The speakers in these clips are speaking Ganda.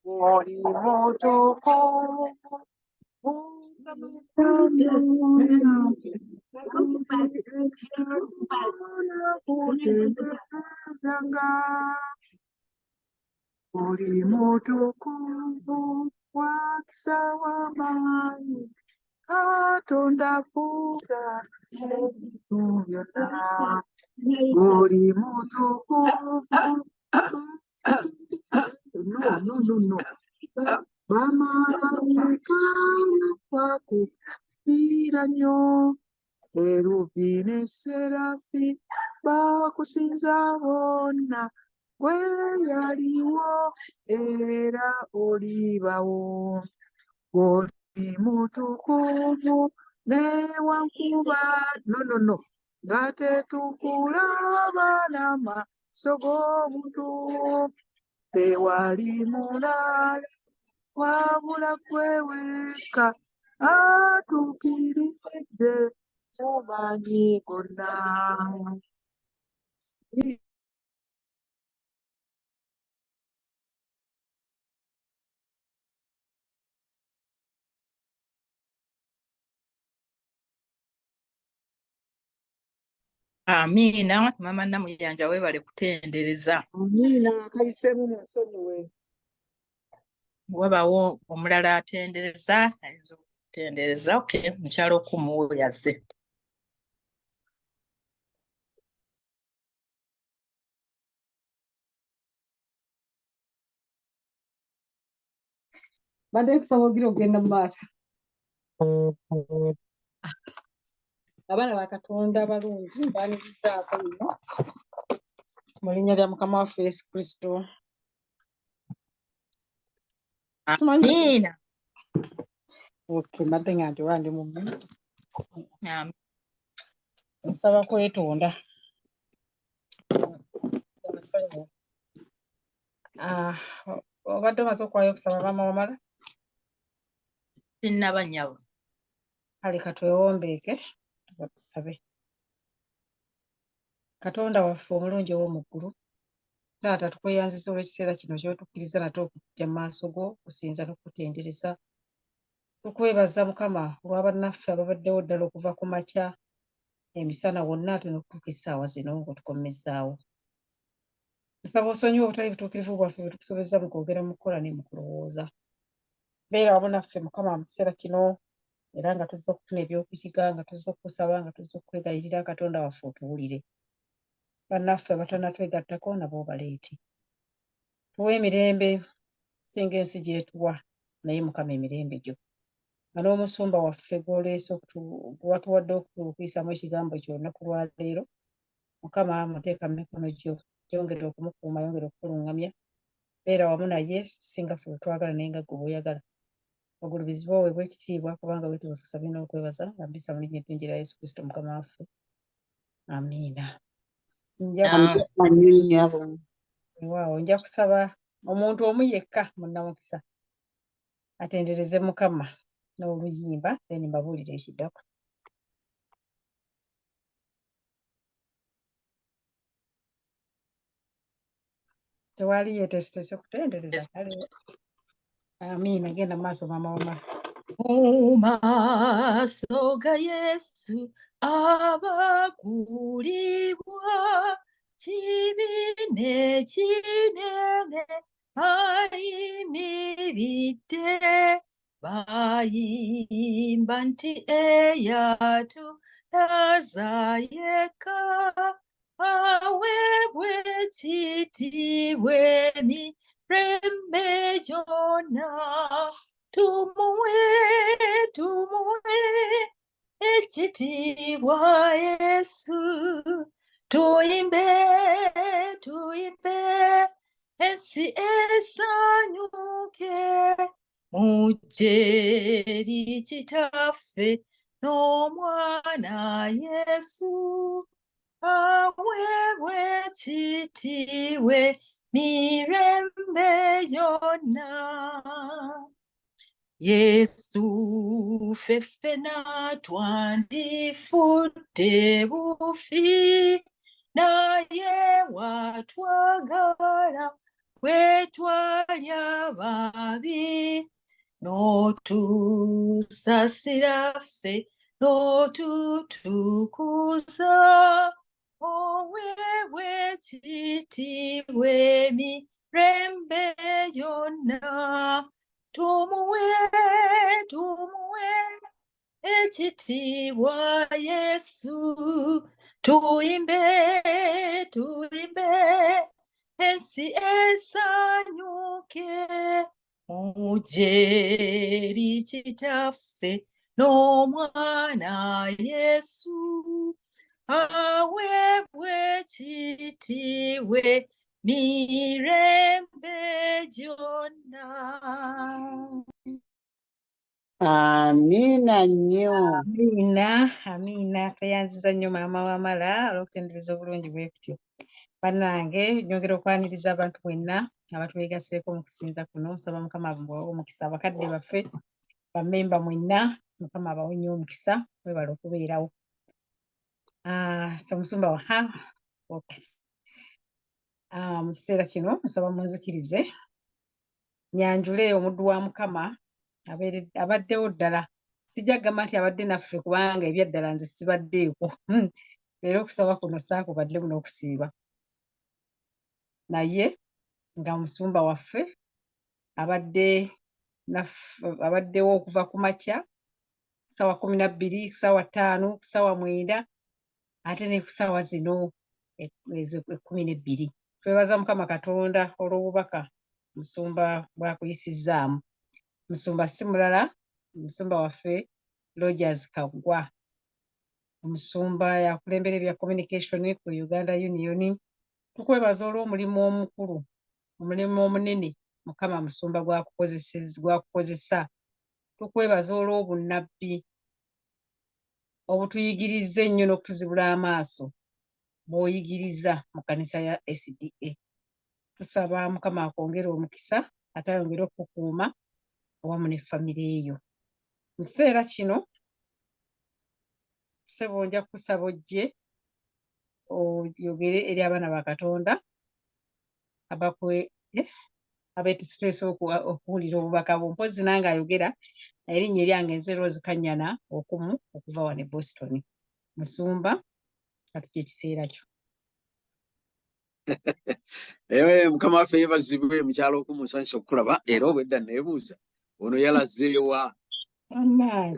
Oli mutukuvu Oli mutukuvu wakisa w'amaanyi Katonda fuga ebintu byonna. Oli mutukuvu no. Bamalayika bakusiira nnyo. Kerubi ne Serafi bakusinza bonna. Gwe yaliwo era olibawo. Oli mutukuvu newankubadde no nga tetukulaba n'amaaso g'omuntu. Tewali mulala wabula ggwe wekka atuukiridde mu maanyi gonna. Amiina. Mama Namuyanja weebale kutendereza. Amiina, kayiseemu munsonyiwe. Wabawo omulala atendereza, ayinza okutendereza. Okay, mukyalo okumuwo yazze. Badde kusaba ogira ogenda mu maaso. Abaana ba Katonda abalungi mbanirizaako bino mu linnya lya Mukama waffe Yesu Kristo. Amiina. Okay, madde nga nti wandi mu mme. Amiina. Nsaba kwetonda. Obadde omaze okuwaayo okusaba maama wamala? Sinnaba nnyabo. Kale katwewombeeke tusabe. Katonda waffe omulungi ow'omu ggulu, Taata tukweyanziza olw'ekiseera kino ky'otukkiriza nate okujja mu maaso go kusinza n'okutendereza. Tukwebaza Mukama olw'abannaffe ababaddewo ddala okuva ku makya emisana wonna ate n'okutuuka essaawa zino ng'otukomezzaawo. Tusaba osonyiwe obutali butuukirivu bwaffe bwe tukusobezza mu kwogera, mu kukola ne mu kulowooza. Beera wamu naffe Mukama mu kiseera kino era nga tuzze okufuna ebyokukiga, nga tuzze okusaba, nga tuzze okwegayirira Katonda waffe otuwulire. Bannaffe abatannatwegattako nabo baleete. Tuwe emirembe singa ensi gy'etuwa, naye Mukama emirembe gyo. Nga n'omusumba waffe gw'oleese gw'atuwadde okuyisaamu ekigambo kyo olunaku lwa leero, Mukama muteeka mu mikono gyo, yongere okumukuuma, yongere okukuluŋŋamya. Beera wamu naye singa ffe twagala naye nga ggwe bw'oyagala. Ogulubizibwa oweebwa ekitiibwa kubanga weetuba tusabye n'okwebaza nga mbisa mu linnya eddungi lya Yesu Kristo Mukama waffe. Amiina. Waawo nja kusaba omuntu omu yekka munnamukisa atendereze Mukama n'oluyimba then mbabuulire ekiddako. Tewali yeeteeseteese kutendereza. Amiina, genda mu maaso maama wamala. Mu maaso ga Yesu abagulibwa kibiine kinene bayimiridde bayimba nti eyatulaza yekka aweebwe ekitiibwa emirembe gyonna. Tumuwe ekitiibwa Yesu, tuyimbe ensi esanyuke, mujje eri Kitaffe n'Omwana Yesu, aweebwe ekitiibwa emirembe gyonna. Yesu ffeffena twandifudde bufi, naye watwagala bwe twali ababi n'otusasira ffe n'otutukuza oweebwe ekitiibwa emirembe yonna tumuwe ekitiibwa Yesu tuyimbe ensi esanyuke mujje eri kitaffe n'omwana Yesu aweebwe ekitiibwa mirembe gyonna. Amina nnyo. Amina tweyanziza nnyo maama w'amala olw'okutendereza obulungi bwe kutyo. Bannange nyongera okwaniriza abantu mwenna abatwegaseeko mu kusinza kuno, nsaba Mukama abawe omukisa. Abakadde baffe bammemba mwenna Mukama abawe nnyo omukisa, mwebale okubeerawo. Omusumba mu kiseera kino nsaba munzikirize nyanjule omuddu wa Mukama abaddewo ddala. Sijja kugamba nti abadde naffe kubanga ebyaddala nze sibaddeeko. Era okusaba kuno saakubaddemu n'okusiiba. Naye nga musumba waffe abaddewo okuva ku makya ssaawa 12, ku ssaawa 5, ku ssaawa 9 ate ne ku ssaawa zino 12. Twebaza Mukama Katonda olw'obubaka musumba bw'akuyisizzaamu. Musumba si mulala, musumba waffe Rogers Kaggwa, omusumba yakulembera ebya communication ku Uganda Union. Tukwebaza olw'omulimu omukulu, omulimu omunene Mukama musumba gwakukozesa. Tukwebaza olw'obunnabbi obutuyigiriza ennyo n'okutuzibula amaaso bw'oyigiriza mu kkanisa ya SDA. Tusaba Mukama akwongere omukisa ate ayongere okukuuma awamu ne famire eyo. Mu kiseera kino ssebo nja kusaba ojje oyogere eri abaana ba Katonda abeeteeseteese okuwulira obubaka bwo. Mpozi nange ayogera naye erinnya eryange nze Rose Kanyana okumu okuva wano e Boston. Musumba kati kyekiseera kyo. Mukama waffe yeebazibwe mukyalo okumu, nsanyusa okukulaba era obwedda neebuuza ono yalazeewa.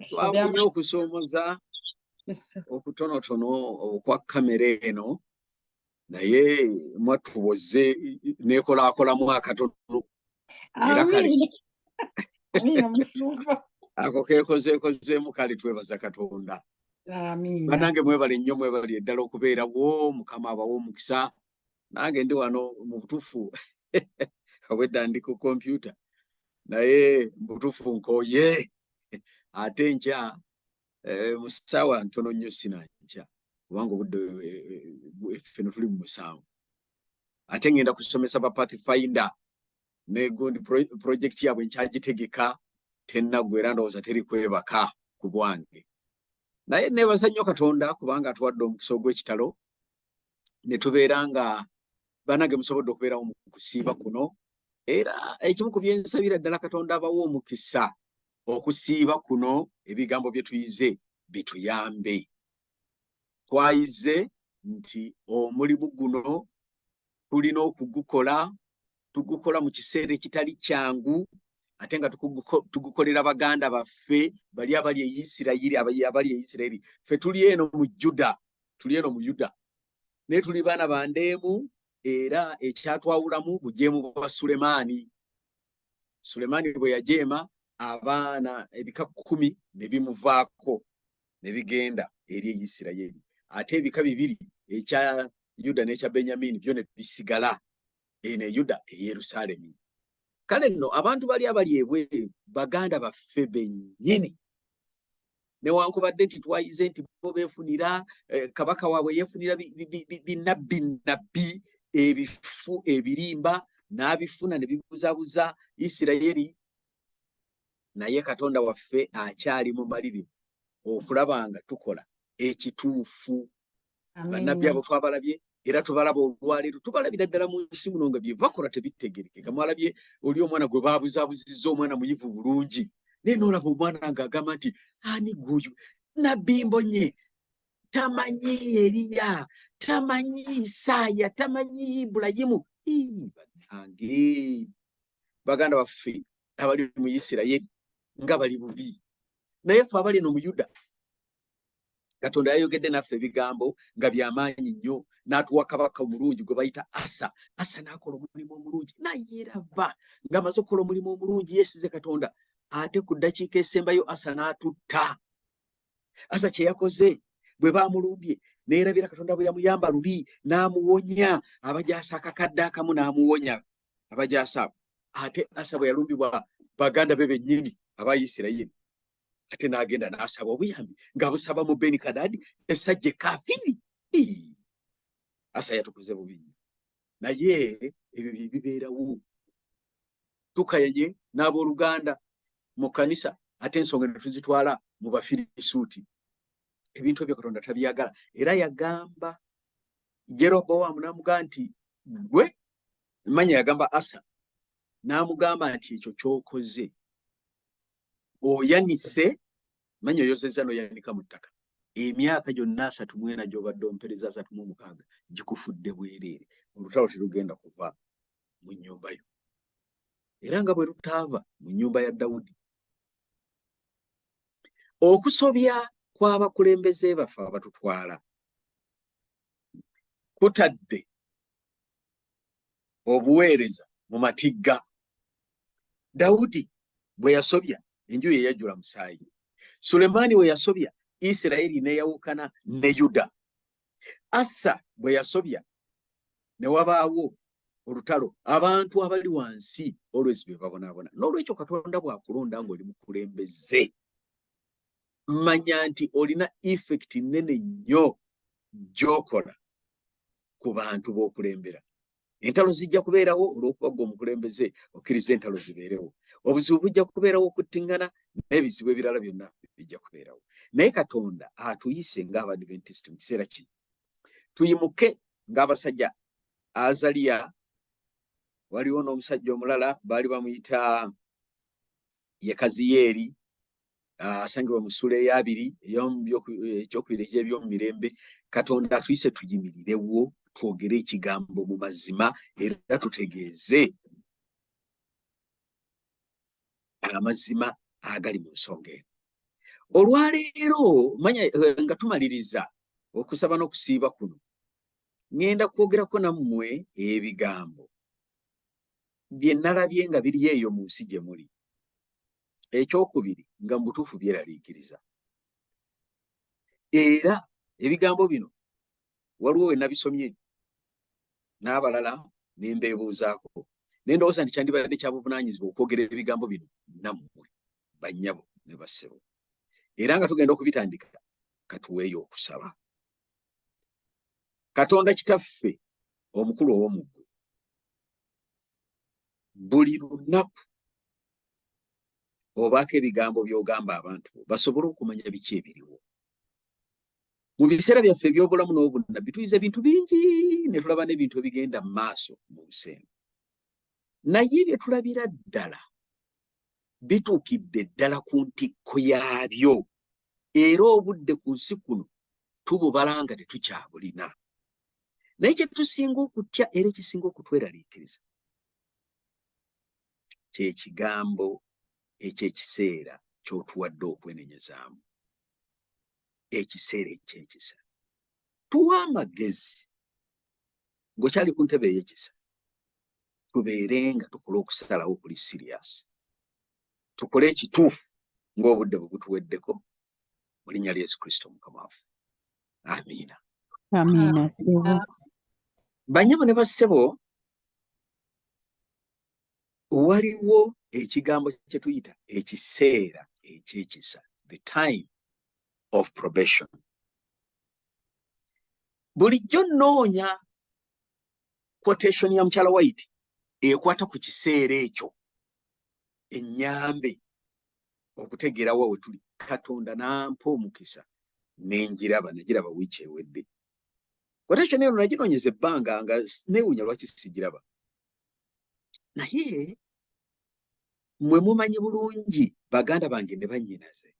Twafunye okusoomoza okutonotono okwa kamera eno naye mwatuboze neekolaakolamu akatono era kale ako keekozeekozeemu kale twebaza Katonda. Bannange mwebale nnyo, mwebale eddala okubeerawo. Mukama abawo omukisa. Nange ndi wano mu butuufu obwedda ndi ku kompyuta naye mu butuufu nkooye ate nkya mu ssaawa ntono nnyo sinankya kubanga obudde ffeno tuli mu musanvu. Ate ngenda kusomesa ba Pathfinder ne gundi project yaabwe nkyagitegeka tennaggwa era ndowooza teri kwebaka ku bwange. Naye neebaza nnyo Katonda kubanga atuwadde omukisa ogw'ekitalo ne tubeera nga bannange musobodde okubeerawo mu kusiiba kuno. Era ekimu ku byensabira ddala Katonda abawo omukisa okusiiba kuno, ebigambo bye tuyize bituyambe. Twayize nti omulimu guno tulina okugukola, tugukola mu kiseera ekitali kyangu ate nga tugukolera baganda baffe bali abali e Isirayiri. Ffe tuli eno mu Juda, naye tuli baana ba ndeemu. Era ekyatwawulamu bujeemu bwa Sulemaani. Sulemaani bwe yajeema abaana ebika 10 ne bimuvaako ne bigenda eri e Isirayiri. Ate ebika 2 ekya Yuda n'ekya Benyamini byo ne bisigala ene Yuda e Yerusaalemi. Kale nno abantu bali abali ebweru baganda baffe bennyini. Newankubadde nti twayize nti bo beefunira kabaka waabwe yeefunira binabbi ebifu ebirimba n'abifuna ne bibuzaabuza Isirayiri. Naye Katonda waffe akyali mumalirivu okulaba nga tukola ekituufu. Bannabbi abo twabalabye, era tubalaba olwaleero tubalabira ddala mu nsi muno nga bye bakola tebitegerekeka. Mwalabye oli omwana gwe baabuzabuzizza, omwana muyivu bulungi, naye n'olaba omwana ng'agamba nti ani guyu nabbi mbonye, tamanyi Eriya, tamanyi Isaaya, tamanyi Ibulayimu. Bannange, baganda baffe abali mu Isirayiri nga bali bubi, naye ffe abali eno mu Yuda Katonda yayogedde naffe ebigambo nga by'amaanyi nnyo, n'atuwa kabaka omulungi gwe bayita Asa. Asa n'akola omulimu omulungi, naye raba ng'amaze okukola omulimu omulungi yeesize Katonda, ate ku ddakiika esembayo Asa n'atutta. Asa kye yakoze bwe baamulumbye neerabira Katonda bwe yamuyamba luli n'amuwonya, abajaasa akakadde akamu n'amuwonya abajaasa. Ate Asa bwe yalumbibwa baganda be bennyini aba Isirayiri, ate n'agenda n'asaba obuyambi ng'abusaba mu Benikadadi essajja ekafiri. Asa yatukuze bubi nnyo, naye ebyo bye bibeerawo. Tukayenye n'abooluganda mu kkanisa, ate ensonga ne tuzitwala mu Bafirisuuti. Ebintu ebyo Katonda tabyagala, era yagamba Jeroboamu n'amugamba nti gwe manya, yagamba Asa n'amugamba nti ekyo ky'okoze oyanise, manya oyozezza n'oyanika mu ttaka, emyaka gyonna 34 gy'obadde ompereza 36 gikufudde bwereere, olutalo terugenda kuva mu nnyumba yo. Era nga bwe lutaava mu nnyumba ya Dawudi. Okusobya kw'abakulembeze baffe abatutwala kutadde obuweereza mu matigga. Dawudi bwe yasobya enju ye yajjula musaayi. Sulemaani bwe yasobya Isirayiri n'eyawukana ne Yuda. Asa bwe yasobya ne wabaawo olutalo, abantu abali wansi always be babonaabona. N'olwekyo Katonda bw'akulonda ng'oli mukulembeze, manya nti olina effect nnene nnyo gy'okola ku bantu b'okulembera. Entalo zijja kubeerawo olw'okuba gwe omukulembeze okkiriza entalo zibeerewo. Obuzibu bujja kubeerawo okuttingana, n'ebizibu ebirala byonna bijja kubeerawo. Naye Katonda atuyise ng'Abadventist mu kiseera kino tuyimuke ng'abasajja. Azaliya, waliwo n'omusajja omulala baali bamuyita Yekaziyeeri, asangibwa mu ssula ey'abiri ekyokubiri eky'ebyomumirembe. Katonda atuyise tuyimirirewo, twogere ekigambo mu mazima, era tutegeeze amazima agali mu nsonga eno. Olwaleero manya nga tumaliriza okusaba n'okusiiba kuno, ŋŋenda kwogerako nammwe ebigambo bye nalabye nga biri eyo mu nsi gye muli. Ekyokubiri nga mu butuufu byeraliikiriza. Era ebigambo bino waliwo we nabisomye n'abalala ne mbeebuuzaako, ne ndowooza nti kyandibadde kya buvunaanyizibwa okwogera ebigambo bino nammwe bannyabo ne bassebo. Era nga tugenda okubitandika, katuweeyo okusaba. Katonda Kitaffe omukulu ow'omu ggulu, buli lunaku obaako ebigambo by'ogamba abantu basobole okumanya biki ebiriwo. Mu biseera byaffe eby'obulamu n'obunnabbi tuyize ebintu bingi ne tulaba n'ebintu ebigenda mu maaso mu buseeno. Naye bye tulabira ddala bituukidde ddala ku ntikko yaabyo, era obudde ku nsi kuno tububala nga tetukyabulina. Naye kye tusinga okutya era ekisinga okutweraliikiriza kye kigambo eky'ekiseera ky'otuwadde okwenenyezaamu, ekiseera eky'ekisa. Tuwa amagezi ng'okyali ku ntebe ey'ekisa, tubeere nga tukola okusalawo okuli siriyasi, tukole ekituufu ng'obudde bwe butuweddeko, mu linnya lya Yesu Kristo Mukama waffe. Amiina. Amiina. Bannyabo ne bassebo, waliwo ekigambo kye tuyita ekiseera eky'ekisa, the time of probation. Bulijjo nnoonya quotation ya mukyala White ekwata ku kiseera ekyo, ennyambe okutegeerawo we tuli. Katonda n'ampa omukisa nengiraba, nagiraba wiiki ewedde. quotation eno naginoonyeza ebbanga nga neewuunya lwaki sigiraba naye mwe mumanyi bulungi baganda bange ne bannyinaze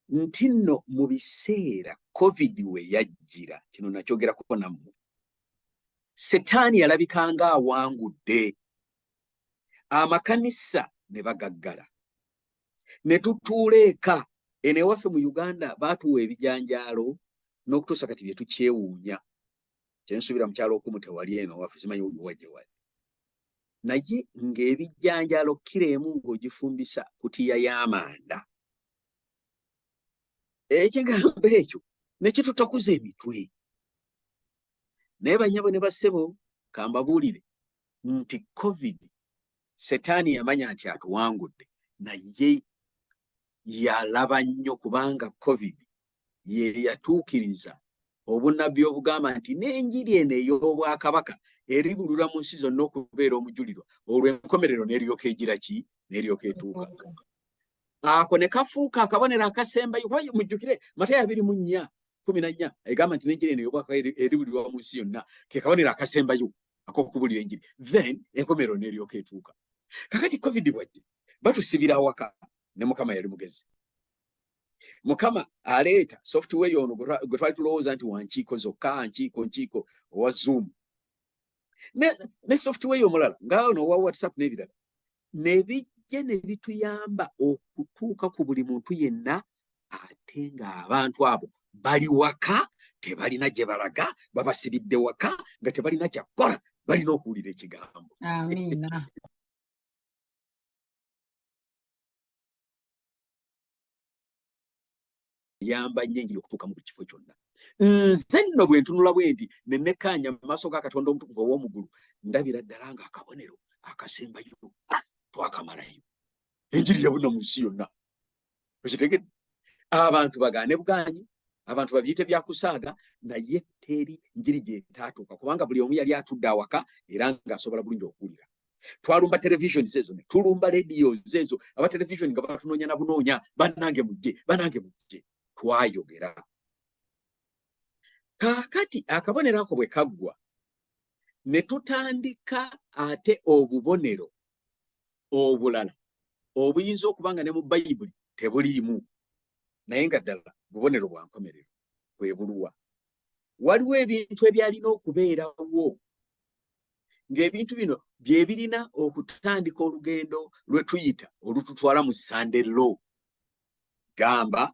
nti nno mu biseera covid we yajjira kino nakyogerako nammwe setaani yalabikanga awangudde amakanisa ne bagaggala ne tutuula eka eno ewaffe mu Uganda baatuwa ebijanjaalo n'okutuusa kati bye tukyewuunya kyensuubira mu kyalo okumu tewali eno waffe simanyi oliwa gye wali naye ng'ebijanjaalo kiro emu ng'ogifumbisa kutiya y'amanda ekigambo ekyo ne kitutakuza emitwe naye banyabo ne bassebo kambabuulire nti covid setaani yamanya nti atuwangudde naye yalaba nnyo kubanga covid ye yatuukiriza obunnabbi obugamba nti n'enjiri eno ey'obwakabaka eribulula mu nsi zonna okubeera omujulirwa olwo enkomerero n'eryoka egira ki n'eryoka etuuka ako ne kafuuka akabonero akasembayo kuba mujjukire Matayo 24:14 egamba nti n'enjiri eno ey'obwakabaka eribulirwa mu nsi yonna ke kabonero akasembayo ak'okubulira enjiri then enkomerero n'eryoka etuuka kakati covid bwajje batusibira awaka ne Mukama yali mugezi Mukama aleeta software yono gwe twali tulowooza nti wankiiko zokka nkiiko owa Zoom ne software yomulala ngaawo owa WhatsApp n'ebirala ne bijja ne bituyamba okutuuka ku buli muntu yenna ate ng'abantu abo bali waka tebalina gye balaga babasibidde waka nga tebalina kyakola balina okuwulira ekigambo. Amiina. Yamba nnyo enjiri okutuuka mu buli kifo kyonna. Nze nno bwe ntunula bwe nti ne nekkaanya mu maaso ga Katonda omutukuvu ow'omuggulu ndabira ddala nga akabonero akasembayo twakamalayo. Enjiri yabuna mu nsi yonna. Okitegedde? Abantu bagaane bugaanyi, abantu babyite bya kusaaga, naye teri njiri gye etaatuuka kubanga buli omu yali atudde awaka era ng'asobola bulungi okuwulira. Twalumba televisioni zezo ne tulumba rediyo zezo, aba televisioni nga batunoonya na bunoonya, bannange mujje. Twayogera. Kaakati akabonero ako bwe kaggwa ne tutandika ate obubonero obulala obuyinza okuba nga ne mu Bayibuli tebuliimu naye nga ddala bubonero bwa nkomerero bwe buluwa. Waliwo ebintu ebyalina okubeerawo ng'ebintu bino bye birina okutandika olugendo lwe tuyita olututwala mu Sunday law. Gamba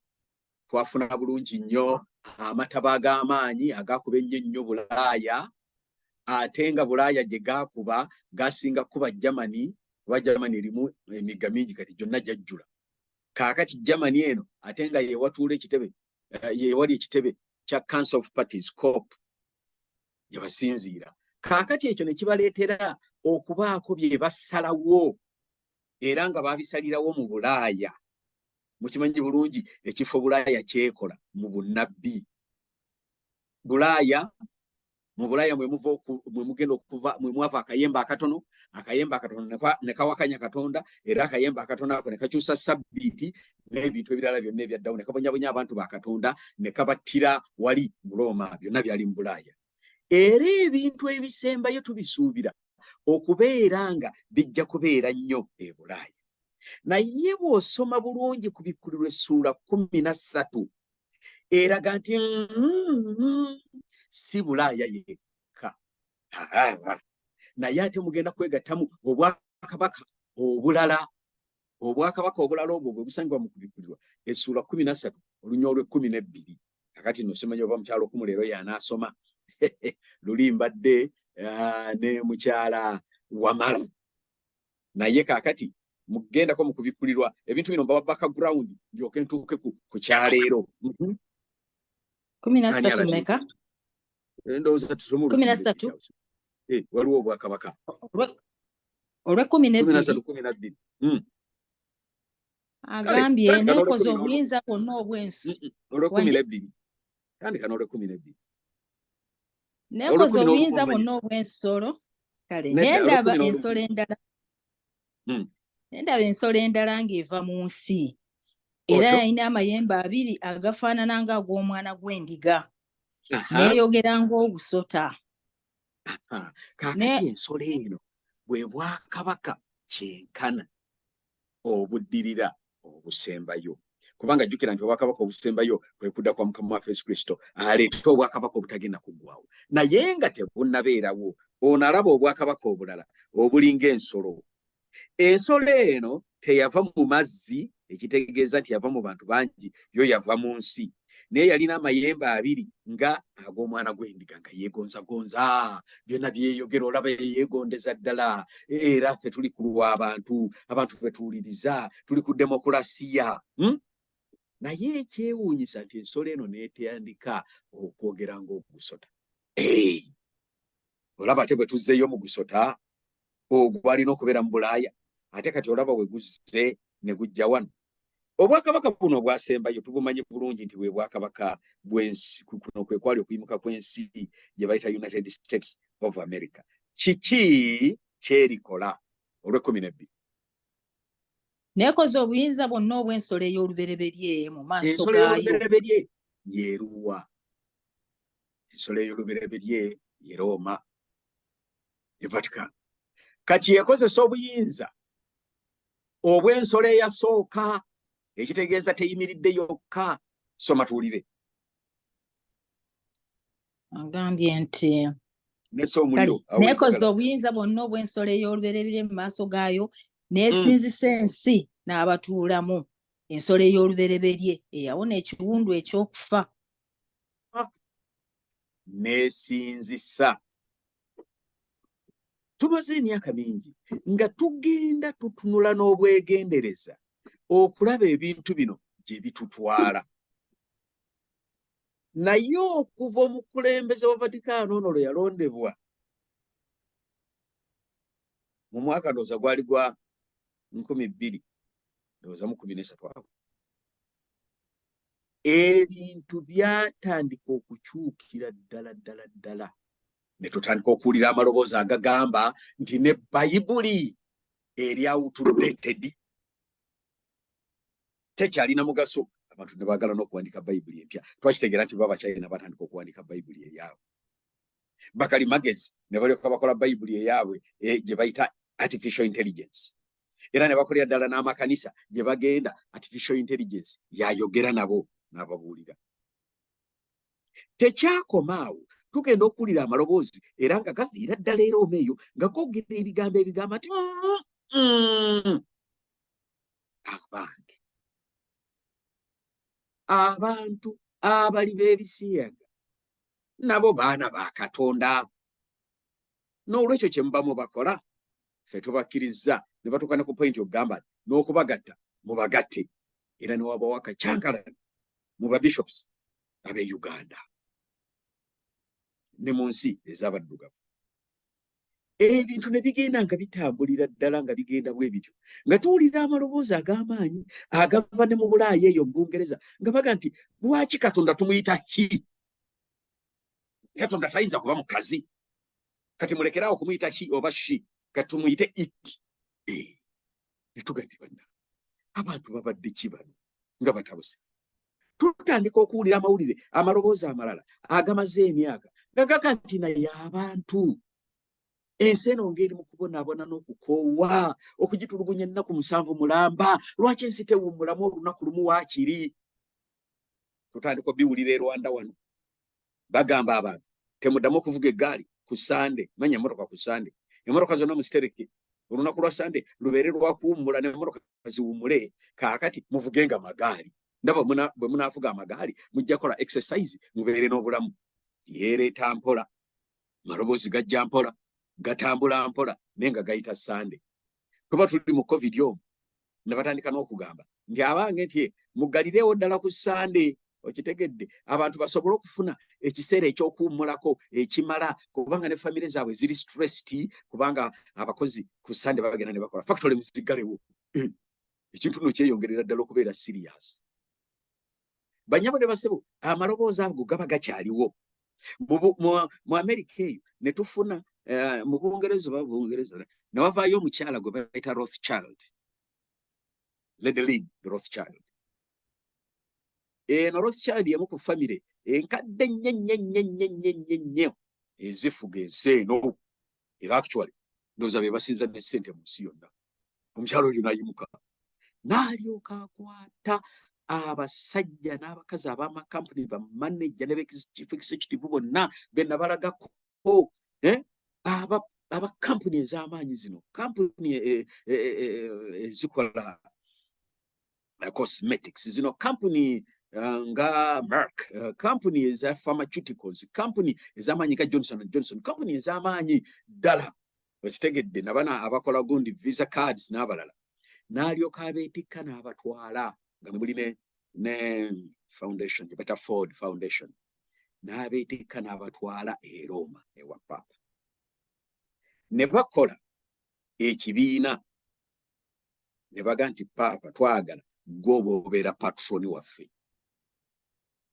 twafuna bulungi nnyo amataba ag'amaanyi agakuba ennyo Bulaaya, ate nga Bulaaya gye gaakuba gasinga kuba Germany, kuba Germany erimu emigga mingi kati gyonna gyajjula. Kaakati Germany eno ate nga yewatuula ekitebe yewali ekitebe kya Council of Parties COP gye basinziira. Kaakati ekyo ne kibaleetera okubaako bye basalawo era nga baabisalirawo mu Bulaaya. Mukimanyi bulungi ekifo Bulaaya kyekola mu bunnabbi. Mu Bulaaya mwe mugenda okuva mwe mwava akayemba akatono ne kawakanya Katonda era akayemba akatono ako ne kakyusa Sabbiiti n'ebintu ebirala byonna ebyaddawo ne kabonyabonya abantu ba Katonda ne kabattira wali mu Roma, byonna byali mu Bulaaya. Era ebintu ebisembayo tubisuubira okubeera nga bijja kubeera nnyo e Bulaaya. Naye bw'osoma bulungi ku Bikkulirwa essuula 13 eraga nti si Bulaaya yekka. Naye ate mugenda kwegattamu obwakabaka obulala. Obwakabaka obulala obwo bwe busangibwa mu Bikkulirwa essuula 13 olunya olw'12. Kakati nno simanyi oba mukyalo okumu leero y'anaasoma luli mbadde ne mukyala Wamala. Naye kaakati mugendako mu Kubikkulirwa ebintu bino mba background ndyoke ntuuke ku kyaleero. 13 meka? Ndowooza tusome 13. Waliwo obwakabaka olw'12 agambye neekoze obuyinza bwonna obw'ensi. olw'12 tandika n'olw'12 neekoze obuyinza bwonna obw'ensolo. Kale nendaba ensolo endala. Nendaba ensolo endala ng'eva mu nsi era yalina amayembe 2 agafaanana ng'ag'omwana gw'endiga. neeyogera ng'ogusota. Kaakati ensolo eno bwe Bwakabaka kyenkana obuddirira obusembayo. Kubanga jjukira nti Obwakabaka obusembayo kwe kudda kwa Mukama waffe Yesu Kristo aleeta Obwakabaka obutagenda kuggwaawo. Naye nga tebunnabeerawo, ono alaba Obwakabaka obulala obulinga ensolo. Ensolo eno teyava mu mazzi, ekitegeeza nti yava mu bantu bangi, yo yava mu nsi. Naye yalina amayembe abiri nga ag'omwana gw'endiga nga yeegonzagonza, byonna byeyogera, olaba yeegondeza ddala. Era ffe tuli ku lw'abantu, abantu ffe tuwuliriza, tuli ku demokulasiya. Naye ekyewuunyisa nti ensolo eno neetandika okwogera ng'ogusota. Olaba ate bwe tuzzeeyo mu gusota ogwalina okubeera mu Bulaaya, ate kati olaba we guzze ne gujja wano. Obwakabaka buno obwasembayo tubumanyi bulungi nti bwe Bwakabaka bw'ensi, kuno kwe kwali okuyimuka kw'ensi gye bayita United States of America. Kiki kyerikola olw'12? Neekoze obuyinza bwonna obw'ensolo ey'olubereberye mu maaso Ensolo gaayo. ey'olubereberye yeeruwa? Ensolo ey'olubereberye ye Roma, ye Vatican. Kati yekozesa obuyinza obw'ensolo eyasooka, ekitegeeza teyimiridde yokka. Soma tuwulire. Agambye nti neekoze obuyinza bwonna obw'ensolo ey'olubereberye mu maaso gaayo, n'esinzisa ensi n'abatuulamu. Ensolo ey'olubereberye eyawona ekiwundu eky'okufa. N'esinzisa. Tumaze emyaka mingi nga tugenda tutunula n'obwegendereza okulaba ebintu bino gye bitutwala. Naye okuva omukulembeze wa Vatikaano ono lwe yalondebwa mu mwaka ndowooza gwali gwa 2013, ebintu byatandika okukyukira ddala. Ne tutandika okuwulira amaloboozi agagamba nti ne Bayibuli eri outdated, tekyalina mugaso. Abantu ne baagala n'okuwandika Bayibuli empya. Twakitegeera nti baba China batandika okuwandika Bayibuli eyaabwe. Bakalimagezi ne balyoka bakola Bayibuli eyaabwe gye bayita artificial intelligence. Era ne bakolera ddala n'amakanisa gye bagenda artificial intelligence yayogera nabo n'ababuulira. Tekyakomaawo, tugenda okuwulira amaloboozi era nga gaviira ddala era omeeyo nga googera ebigambo ebigamba nti abantu abali b'ebisiyaga nabo baana ba Katonda. N'olwekyo kye mubamu bakola ffe tubakkiriza ne batuuka ne ku point okugamba n'okubagatta mubagatte. Era ne wabawo akacyankalano mu babishops ab'e Uganda ne mu nsi ez'abaddugavu. Ebintu ne bigenda nga bitambulira ddala nga bigenda bwe bityo, nga tuwulira amaloboozi ag'amaanyi agava ne mu Bulaaya eyo mu Bungereza nga baga nti lwaki Katonda tumuyita he? Katonda tayinza kuba mukazi. Kati mulekerawo kumuyita he oba she, kati tumuyite it. Ne tuga nti banna abantu babadde ki bano nga batabuse? Tutandika okuwulira amawulire, amaloboozi amalala agamaze emyaka nga gaga nti naye abantu ensi eno ng'eri mu kubonaabona n'okukoowa, okugitulugunya ennaku 7 mulamba. Lwaki ensi tewummulamu olunaku lumu waakiri? Tutandika obiwulira e Rwanda wano bagamba abantu temuddamu okuvuga eggaali ku Sande. Manya emmotoka ku Sande, emmotoka zonna muzitereke, olunaku lwa Sande lubeere lwakuwummula n'emmotoka ziwummule. Kaakati muvugenga magaali. Ndaba bwe munaavuga amagaali mujja kola exercise mubeere n'obulamu. Yeereeta mpola, maloboozi gajja mpola, gatambula mpola naye nga gayita Sande. Tuba tuli mu COVID omwo ne batandika n'okugamba nti abange nti mugalireewo ddala ku Sande. Okitegedde abantu basobole okufuna ekiseera ekyokuwummulako ekimala, kubanga ne famire zaabwe ziri stressed, kubanga abakozi ku Sande bagenda ne bakola factory muzigalewo. Ekintu no kyeyongerera ddala okubeera serious. Banyabo ne basebo amaloboozi ago gaba gakyaliwo. Mu Amerika eyo ne tufuna mu Bungereza ne wavaayo omukyala gwe bayita Rothschild, Lady Lynn Rothschild. eno Rothschild yamu ku family enkadde nnyo ezifuga ensi eno era actually ndoza be basinza ne ssente mu nsi yonna. Omukyalo oyo nayimuka n'alyoka akwata abasajja n'abakazi ab'amakampuni bamanager ne chief executive bonna be nabalagako abakampuni ez'amaanyi zino kampuni ezikola cosmetics zino kampuni nga Merck, kampuni eza pharmaceuticals, kampuni ez'amaanyi nga Johnson & Johnson, kampuni ez'amaanyi ddala wekitegedde nabana abakola gundi visa cards n'abalala n'alyoka abeetikka n'abatwala nga muli ne foundation beta Ford Foundation n'abeetikka n'abatwala e Roma ewa Papa ne bakola ekibiina ne baga nti Papa twagala gwoba obeera patroni waffe.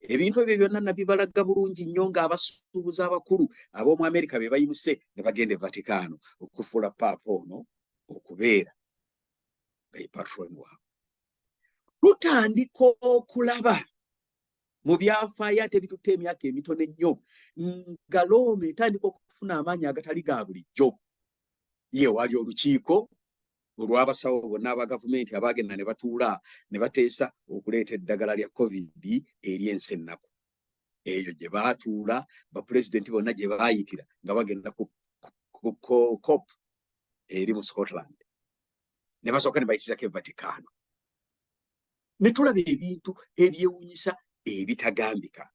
Ebintu ebyo byonna nabibalaga bulungi nnyo ng'abasuubuzi abakulu ab'omu Amerika be bayimuse ne bagenda e Vaticaano okufuula Papa ono okubeera nga ye patroni waabwe. Tutandika okulaba mu byafaayo ate bitutte emyaka emitono ennyo nga Looma etandika okufuna amaanyi agatali ga bulijjo. Ye wali olukiiko olw'abasawo bonna aba gavumenti abaagenda ne batuula ne bateesa okuleeta eddagala lya COVID eri ensi ennaku. Eyo gye baatuula bapulezidenti bonna gye baayitira nga bagenda ku COP eri mu Scotland. Ne basooka ne bayitirako e Vaticaano. Ne tulaba ebintu ebyewuunyisa ebitagambika.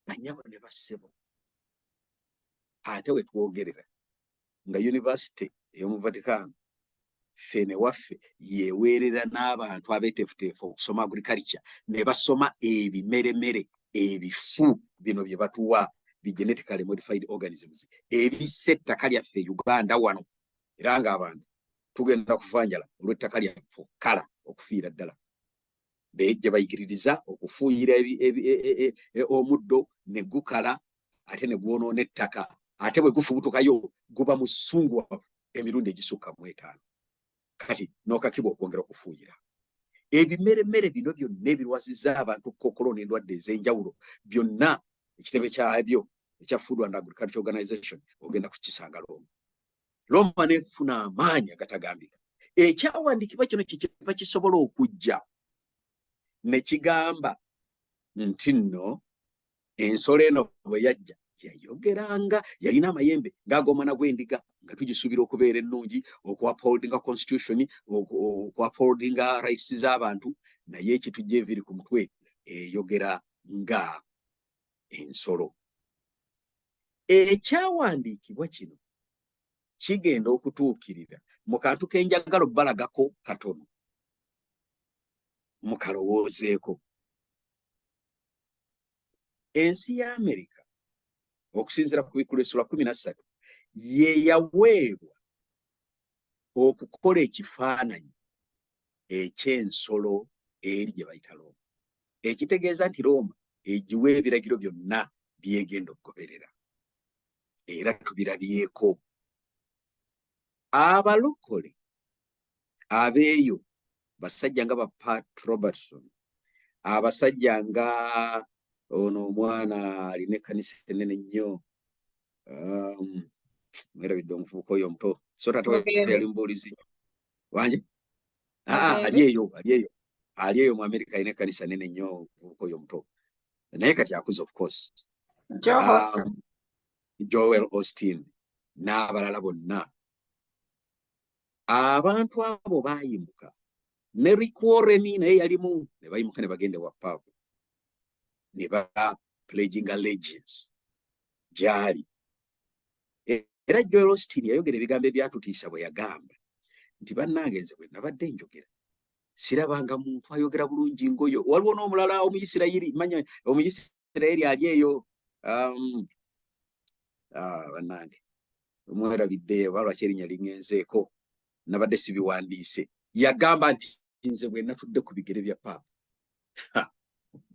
Bannyabo ne bassebo. Ate we twogerera nga yunivasite ey'omu Vaticaano fene waffe yeweerera n'abantu abeeteefuteefu okusoma agriculture ne basoma ebimeremere ebifu bino bye batuwa bi genetically modified organisms ebisse ettaka lyaffe Uganda wano era ng'abantu tugenda kuvanjala olw'ettaka lyaffe kala okufiira ddala. Gye bayigiririza okufuuyira omuddo ne gukala ate ne gwonoona ettaka ate bwe gufubutukayo guba musunguwavu emirundi egisukka mu 5. Kati n'okakiba okwongera okufuuyira. Ebimeremere bino byonna ebirwazizza abantu Kkookolo n'endwadde ez'enjawulo byonna ekitebe kyabyo ekya Food and Agriculture Organization ogenda kukisanga Looma. Looma n'efuna amaanyi agatagambika. Ekyawandiikibwa kino kikiva kisobola okujja ne kigamba nti nno ensolo eno bwe yajja yayogeranga yalina amayembe ng'ag'omwana gw'endiga nga tugisuubira okubeera ennungi okuupholdinga constitution okuupholdinga rights z'abantu naye ekitujja enviiri ku mutwe eyogera nga ensolo. Ekyawandiikibwa kino kigenda okutuukirira mu kantu ke njagala obbalagako katono mukalowoozeeko. Ensi ya Amerika okusinziira ku Bikulesula 13 ye yaweebwa okukola ekifaananyi eky'ensolo eri gye bayita Looma. Ekitegeeza nti Looma egiwa ebiragiro byonna byegenda okugoberera. Era tubirabyeko. Abalokole abeeyo basajja nga ba Pat Robertson, abasajja nga ono omwana alina ekkanisa ennene ennyo mwerabidde omuvubuka oyo omuto so taata yali mubuulizi wanje ali eyo mu Amerika alina ekkanisa nnene nnyo omuvubuka oyo omuto naye kati akuze of course Joel Austin n'abalala bonna. Abantu abo baayimuka ne Rick Warren naye yalimu ne bayimuka ne bagenda wa Papa ne ba pledging allegiance gyali. Era Joel Austin yayogera ebigambo ebyatutiisa bwe yagamba nti bannange nze bwe nabadde njogera sirabanga muntu ayogera bulungi ngoyo. Waliwo n'omulala Omuyisirayiri manya Omuyisirayiri ali eyo bannange mwerabidde balwaki erinnya liŋŋenzeeko nabadde sibiwandiise yagamba nti nze bwe natudde ku bigere bya Papa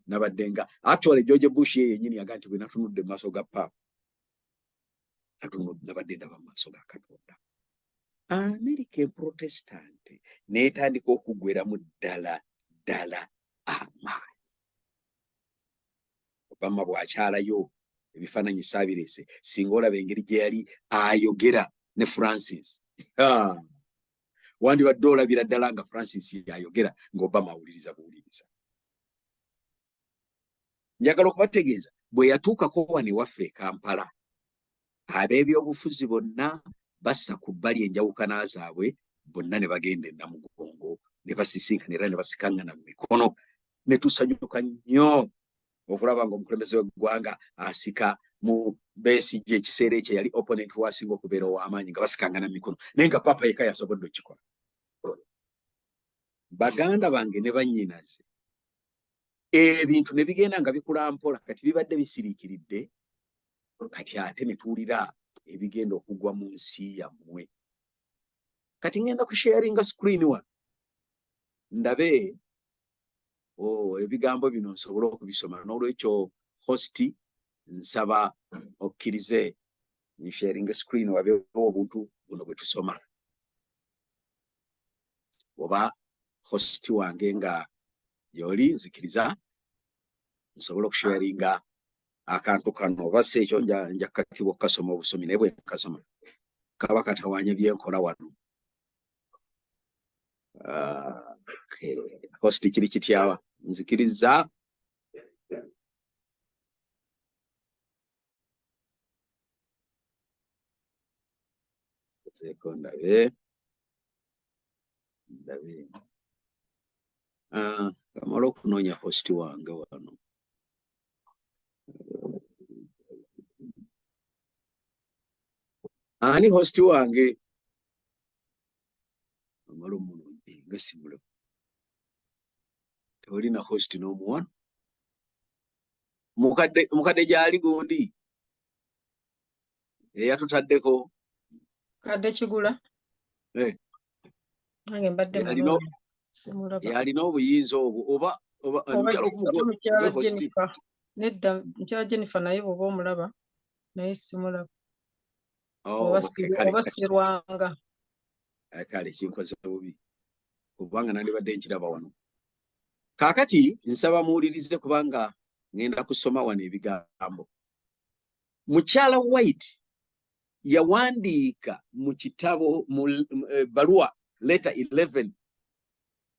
nabadde nga actually George Bush ye yennyini yaga nti bwe natunudde mu maaso ga Papa nabadde ndaba mu maaso ga Katonda. America Protestant n'etandika okugweramu ddala amaanyi. Obama bw'akyalayo ebifaananyi saabirese singa olaba engeri gye yali ayogera ne Francis. Wandibadde olabira ddala nga Francis ayogera ng'Obama awuliriza buwuliriza. Njagala okubategeeza bwe yatuukako wano ewaffe e Kampala, ab'ebyobufuzi bonna bassa ku bbali enjawukana zaabwe, bonna ne bagenda e Namugongo ne basisinkana era ne basikaŋŋana mu mikono, ne tusanyuka nnyo okulaba ng'omukulembeze w'eggwanga asika mu Besigye ekiseera ekyo yali opponent wasinga okubeera ow'amaanyi nga basikaŋŋana mu mikono, naye nga Papa yekka yasobodde okikola. Baganda bange ne bannyinaze, ebintu ne bigenda nga bikula mpola, kati bibadde bisiriikiridde, kati ate ne tuwulira ebigenda okugwa mu nsi yammwe. Kati ngenda kusharinga screen wa ndabe ebigambo bino nsobole okubisoma, n'olwekyo host nsaba okkirize nsharinga screen wabeewo obuntu buno bwe tusoma, oba host wange nga yoli nzikiriza nsobole okusharinga akantu kano, oba si ekyo nja kakibwa okukasoma obusomi, naye bwe nkasoma kaba katawaanya byenkola wano. Host kiri kityawa nzikiriza. Seeko ndabe kamala okunoonya host wange wano. Ani host wange? Amala omulungi nga simulaba. Tolina host n'omuwano? Mukadde gyali gundi eyatutaddeko Kadde Kigula. Nange mbadde mulungi simulaba. Yalina obuyinza obwo oba mukyala Jennifer. Nedda mukyala Jennifer naye bw'oba omulaba naye simulaba. Oba Sirwanga. Kale kinkoze bubi kubanga nandibadde nkiraba wano. Kaakati nsaba muwulirize kubanga ngenda kusoma wano ebigambo. Mukyala White yawandiika mu kitabo mu baluwa letter 11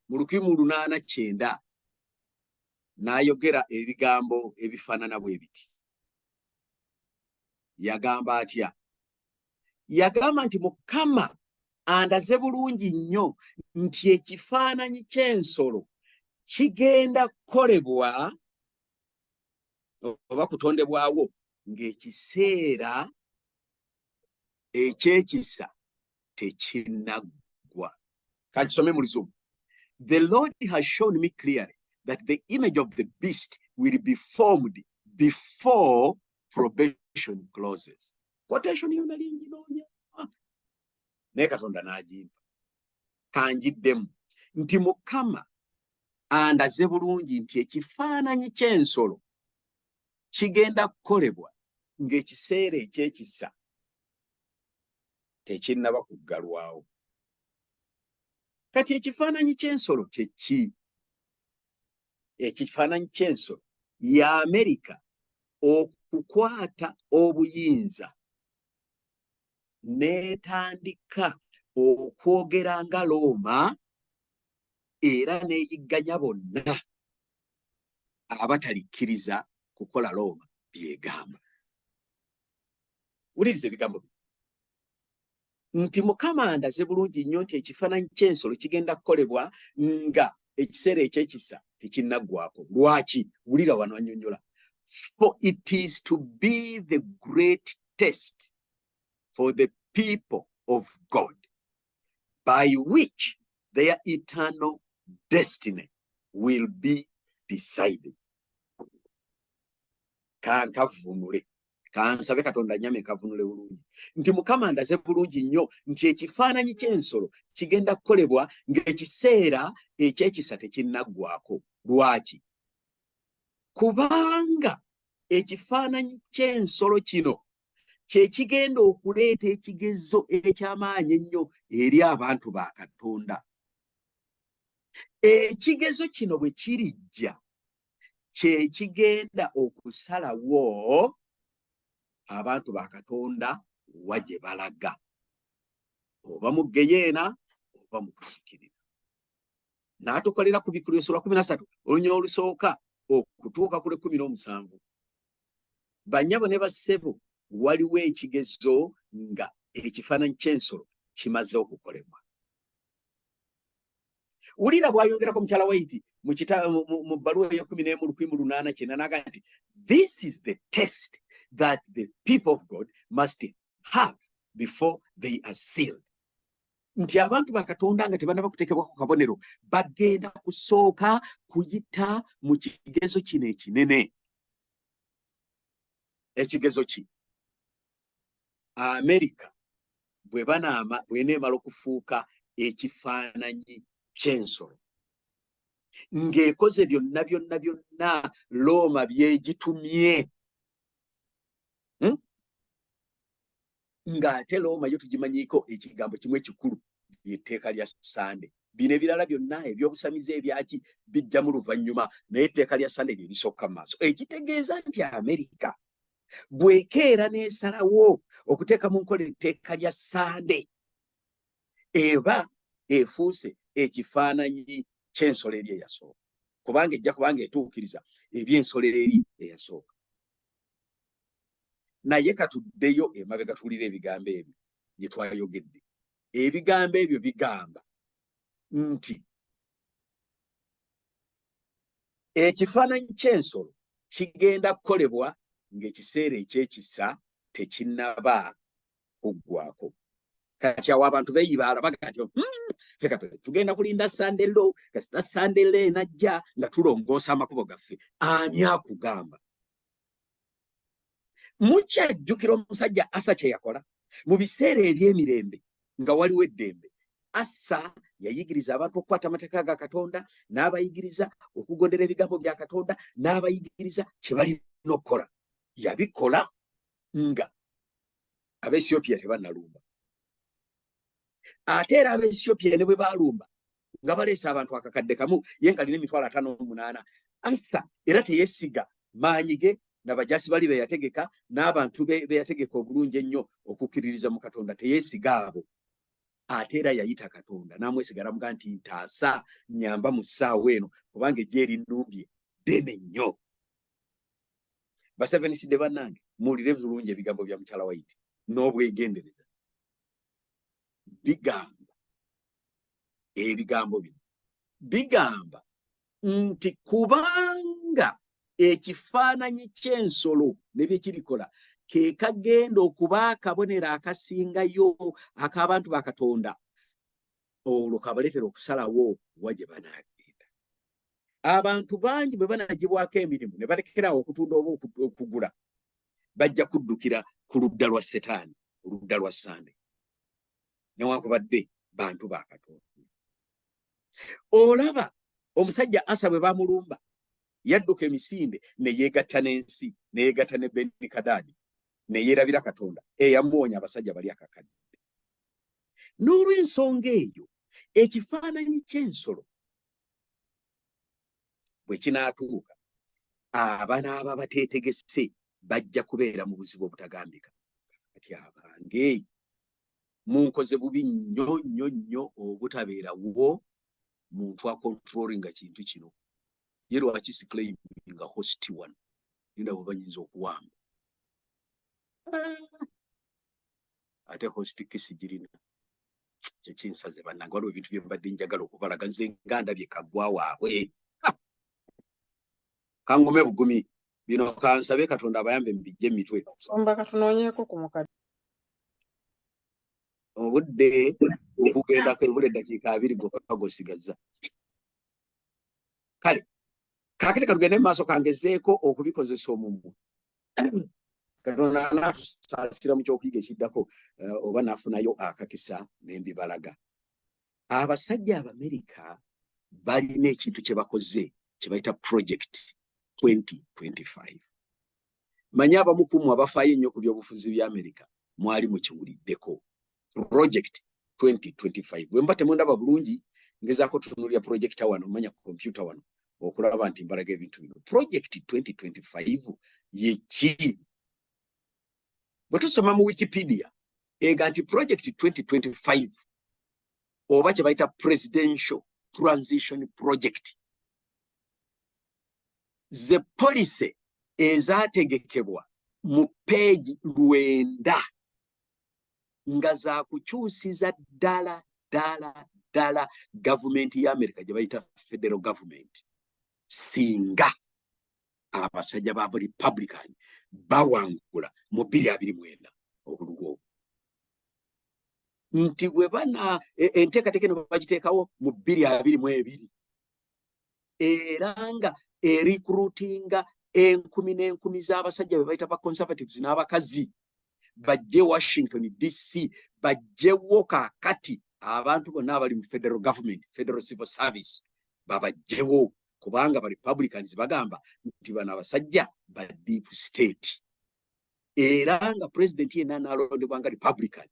mu 1809 n'ayogera ebigambo ebifaanana bwe biti. Yagamba atya? Yagamba nti Mukama andaze bulungi nnyo nti ekifaananyi ky'ensolo kigenda kukolebwa oba kutondebwawo ng'ekiseera ekyekisa tekinnaggwa. Kanti some mu Luzungu. The Lord has shown me clearly that the image of the beast will be formed before probation closes. Quotation yona linginoonya. Naye Katonda n'agimpa. Kanjiddemu nti Mukama andaze bulungi nti ekifaananyi ky'ensolo kigenda kukolebwa ng'ekiseera ekyekisa tekinnaba kuggalwawo. Kati ekifaananyi ky'ensolo kye ki? Ekifaananyi ky'ensolo ya Amerika okukwata obuyinza n'etandika okwogera nga Looma era n'eyigganya bonna abatalikkiriza kukola Looma byegamba. Wuliriza ebigambo bino nti Mukama andaze bulungi nnyo nti ekifaananyi ky'ensolo kigenda kukolebwa nga ekiseera ekyekisa tekinnaggwako. Lwaki? Wulira wano annyonnyola. For it is to be the great test for the people of God, by which their eternal destiny will be decided. Kankavunule. Kansabe Katonda nyame kavunule bulungi. Nti Mukama andaze bulungi nnyo nti ekifaananyi ky'ensolo kigenda kukolebwa ng'ekiseera ekyekisa tekinnaggwako. Lwaki? Kubanga ekifaananyi ky'ensolo kino kye kigenda okuleeta ekigezo eky'amaanyi ennyo eri abantu ba Katonda. Ekigezo kino bwe kirijja kye kigenda okusalawo abantu ba Katonda wa gye balaga, oba mu Geyeena oba mu kuzikirira. N'atukolera ku Bikuleso lwa 13 olunya olusooka okutuuka ku 17. Bannyabo ne bassebo, waliwo ekigezo nga ekifaananyi ky'ensolo kimaze okukolebwa. Wulira bw'ayongerako mukyala White mu bbaluwa eyo11:18 n'aga nti this is the test that the people of God must have before they are sealed. Nti abantu ba Katonda nga tebanaba kuteekebwa ku kabonero bagenda kusooka kuyita mu kigezo kino ekinene. Ekigezo ki? Amerika bw'eneemala okufuuka ekifaananyi ky'ensolo ng'ekoze byonna Looma byegitumye, ng'ate Looma yo tugimanyiiko ekigambo kimu ekikulu ly'etteeka lya Sande. Bino ebirala byonna ebyobusamize ebyaki bijja mu luvannyuma, naye etteeka lya Sande lye lisooka mu maaso. Ekitegeeza nti Amerika bw'ekeera n'esalawo okuteeka mu nkola etteeka lya Sande, eba efuuse ekifaananyi ky'ensolo eri eyasooka, kubanga ejja kubanga etuukiriza eby'ensolo eri eyasooka. Naye katuddeyo emabega tuwulira ebigambo ebyo bye twayogedde. Ebigambo ebyo bigamba nti ekifaananyi ky'ensolo kigenda kukolebwa ng'ekiseera eky'ekisa tekinnaba kuggwako. Kati awo abantu beeyibaala baga nti tugenda kulinda Sande lo, kati Sande lo enajja nga tulongoosa amakubo gaffe. Ani akugamba? Mukyajjukira omusajja Asa kye yakola mu biseera eby'emirembe nga waliwo eddembe? Asa yayigiriza abantu okukwata amateeka ga Katonda, n'abayigiriza okugondera ebigambo bya Katonda, n'abayigiriza kye balina okukola. Yabikola nga Abaesiyopiya tebannalumba. Ate era Abaesiyopiya ne bwe baalumba nga baleese abantu akakadde kamu, ye nga alina emitwalo 58. Asa era teyeesiga maanyi ge n'abajaasi bali be yategeka n'abantu be yategeka obulungi ennyo okukkiririza mu Katonda, teyeesiga abo. Ate era yayita Katonda n'amwesiga, n'amugamba nti ntaasa, nyamba mu ssaawa eno kubanga ejja erinnumbye ddene nnyo. Basevensidde bannange, muwulire bulungi ebigambo bya mukyala White n'obwegendereza. Bigamba ebigambo bino bigamba nti kubanga ekifaananyi ky'ensolo ne bye kirikola ke kagenda okuba akabonero akasingayo ak'abantu ba Katonda, olwo kabaleetera okusalawo wa gye banaagenda. Abantu bangi bwe banagibwako emirimu ne balekeraawo okutunda oba okugula, bajja kuddukira ku ludda lwa Setaani, oludda lwa Sande, newankubadde bantu ba Katonda. Olaba omusajja Asa bwe bamulumba yadduka emisinde ne yeegatta n'ensi, ne yeegatta ne Benikadadi, ne yeerabira Katonda eyamuwonya abasajja bali akakadde. N'olw'ensonga eyo ekifaananyi ky'ensolo bwe kinaatuuka, abanaaba bateetegese bajja kubeera mu buzibu obutagambika. Kati abange munkoze bubi nnyo obutabeerawo muntu akontrolinga kintu kino. Ye lwaki siklayinga host one ninda bwe banyinza okuwamba ate host kisi girina kye kinsaze bannange. Waliwo ebintu bye mbadde njagala okubalaga nze nga ndabye Kaggwa waabwe. Kangome bugumi bino kansabe Katonda abayambe mbijje emitwe. Somba katunoonyeeko ku mukadde. Obudde okugenda kwebula eddakiika 2 gokka gosigaza. Kale kaakati katugende mu maaso kangezeeko okubikozesa omumwe. Katonda n'atusaasira mu kyokuyiga ekiddako oba n'afunayo akakisa n'embibalaga. Abasajja Abamerika balina ekintu kye bakoze kye bayita Project 2025. Manyi abamu ku mmwe abafaayo ennyo ku by'obufuzi bya Amerika mwali mukiwuliddeko. Project 2025. Bwe mba temundaba bulungi ngezaako tutunulira projector wano, manya computer wano. okulaba nti mbalaga ebintu bino. Project 2025 ye ki? Bwe tusoma mu Wikipedia ega nti Project 2025 oba kye bayita Presidential Transition Project ze policy ezaategekebwa mu peegi 9 nga za kukyusiza ddala gavumenti ya America gye bayita federal government singa abasajja ba Republican bawangula mu 2029 obululu nti bwe bana enteekateeka eno bagiteekawo mu 2022 era nga recruitinga 10,000 z'abasajja be bayita ba conservatives n'abakazi bajje Washington DC bajjewo kaakati abantu bonna abali mu federal government, federal civil service babajjewo kubanga ba Republicans bagamba nti bano abasajja ba deep state era nga president yenna n'alondebwa nga Republican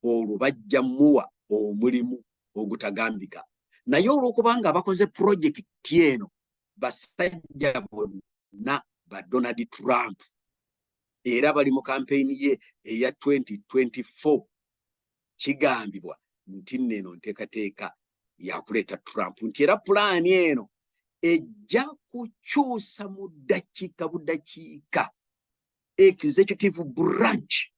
olwo bajja muwa omulimu ogutagambika naye olwokubanga abakoze project eno basajja bonna ba Donald Trump era bali mu campaign ye eya 2024 kigambibwa nti neno nteekateeka yakuleeta Trump nti era plan eno ejja kukyusa mu budakiika executive branch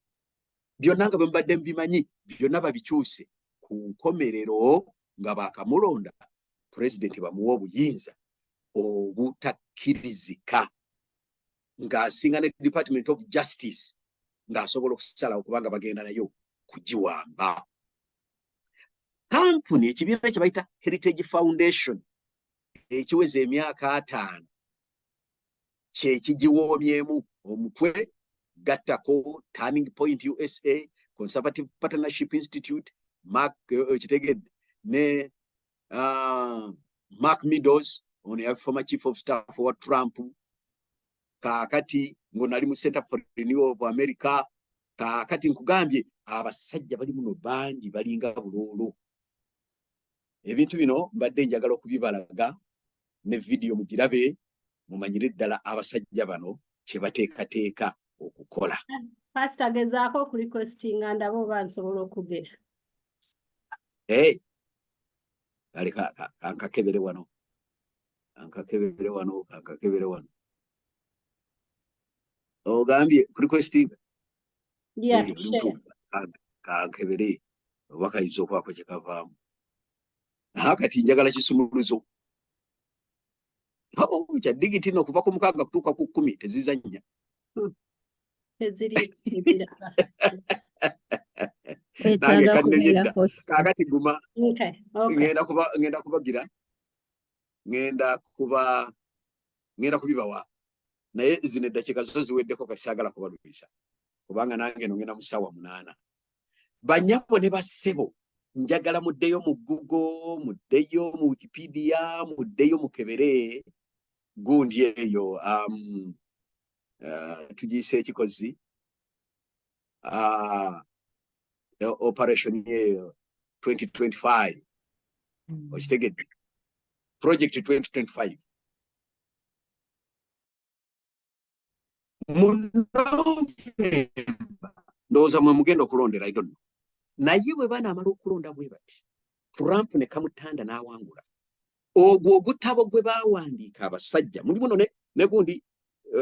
byonna nga bwe mbimanyi byonna babikyuse ku nkomerero nga baakamulonda president bamuwa obuyinza obutakkirizika ng'asinga ne Department of Justice ng'asobola okusalawo kubanga bagenda nayo kugiwamba. Kampuni ekibiina kye bayita Heritage Foundation ekiweza emyaka 5 kye kigiwoomyemu omutwe gattako Turning Point USA, Conservative Partnership Institute, kitegedde ne Mark Meadows ono ya former chief of staff wa Trump kaakati ngonali mu Center for Renewal of America kaakati nkugambye abasajja bali muno bangi balinga bulolo ebintu bino mbadde njagala okubibalaga ne video mugirabe mumanyire ddala abasajja bano kye bateekateeka okukola. Pastor gezaako ku requesting ndabo bansobola okugera. Kale kankakebere wano. Kankakebere wano. Ogambye ku requesting? Yeah, kankebere wakayiza okwako kye kavaamu. Kati njagala kisumuluzo. Kya digiti no kuva ku 6 kutuuka ku 10 tezizannya. Kakati guma ngenda kubagira ngenda kubibawa naye zino eddakiika zo ziweddeko kati saagala kubalwisa kubanga nange no ngenda mu ssaawa 8 banyabo ne bassebo njagala muddeyo mu Google muddeyo mu Wikipedia muddeyo mu Kebere gundi eyo tugiyise ekikozi operation 2025 okitegedde project 2025 ndowooza mwe mugenda okulondera I don't know naye bwe banaamala okulonda bwe bati Trump ne kamutanda n'awangula ogwo ogutabo gwe baawandiika abasajja mulimu no ne gundi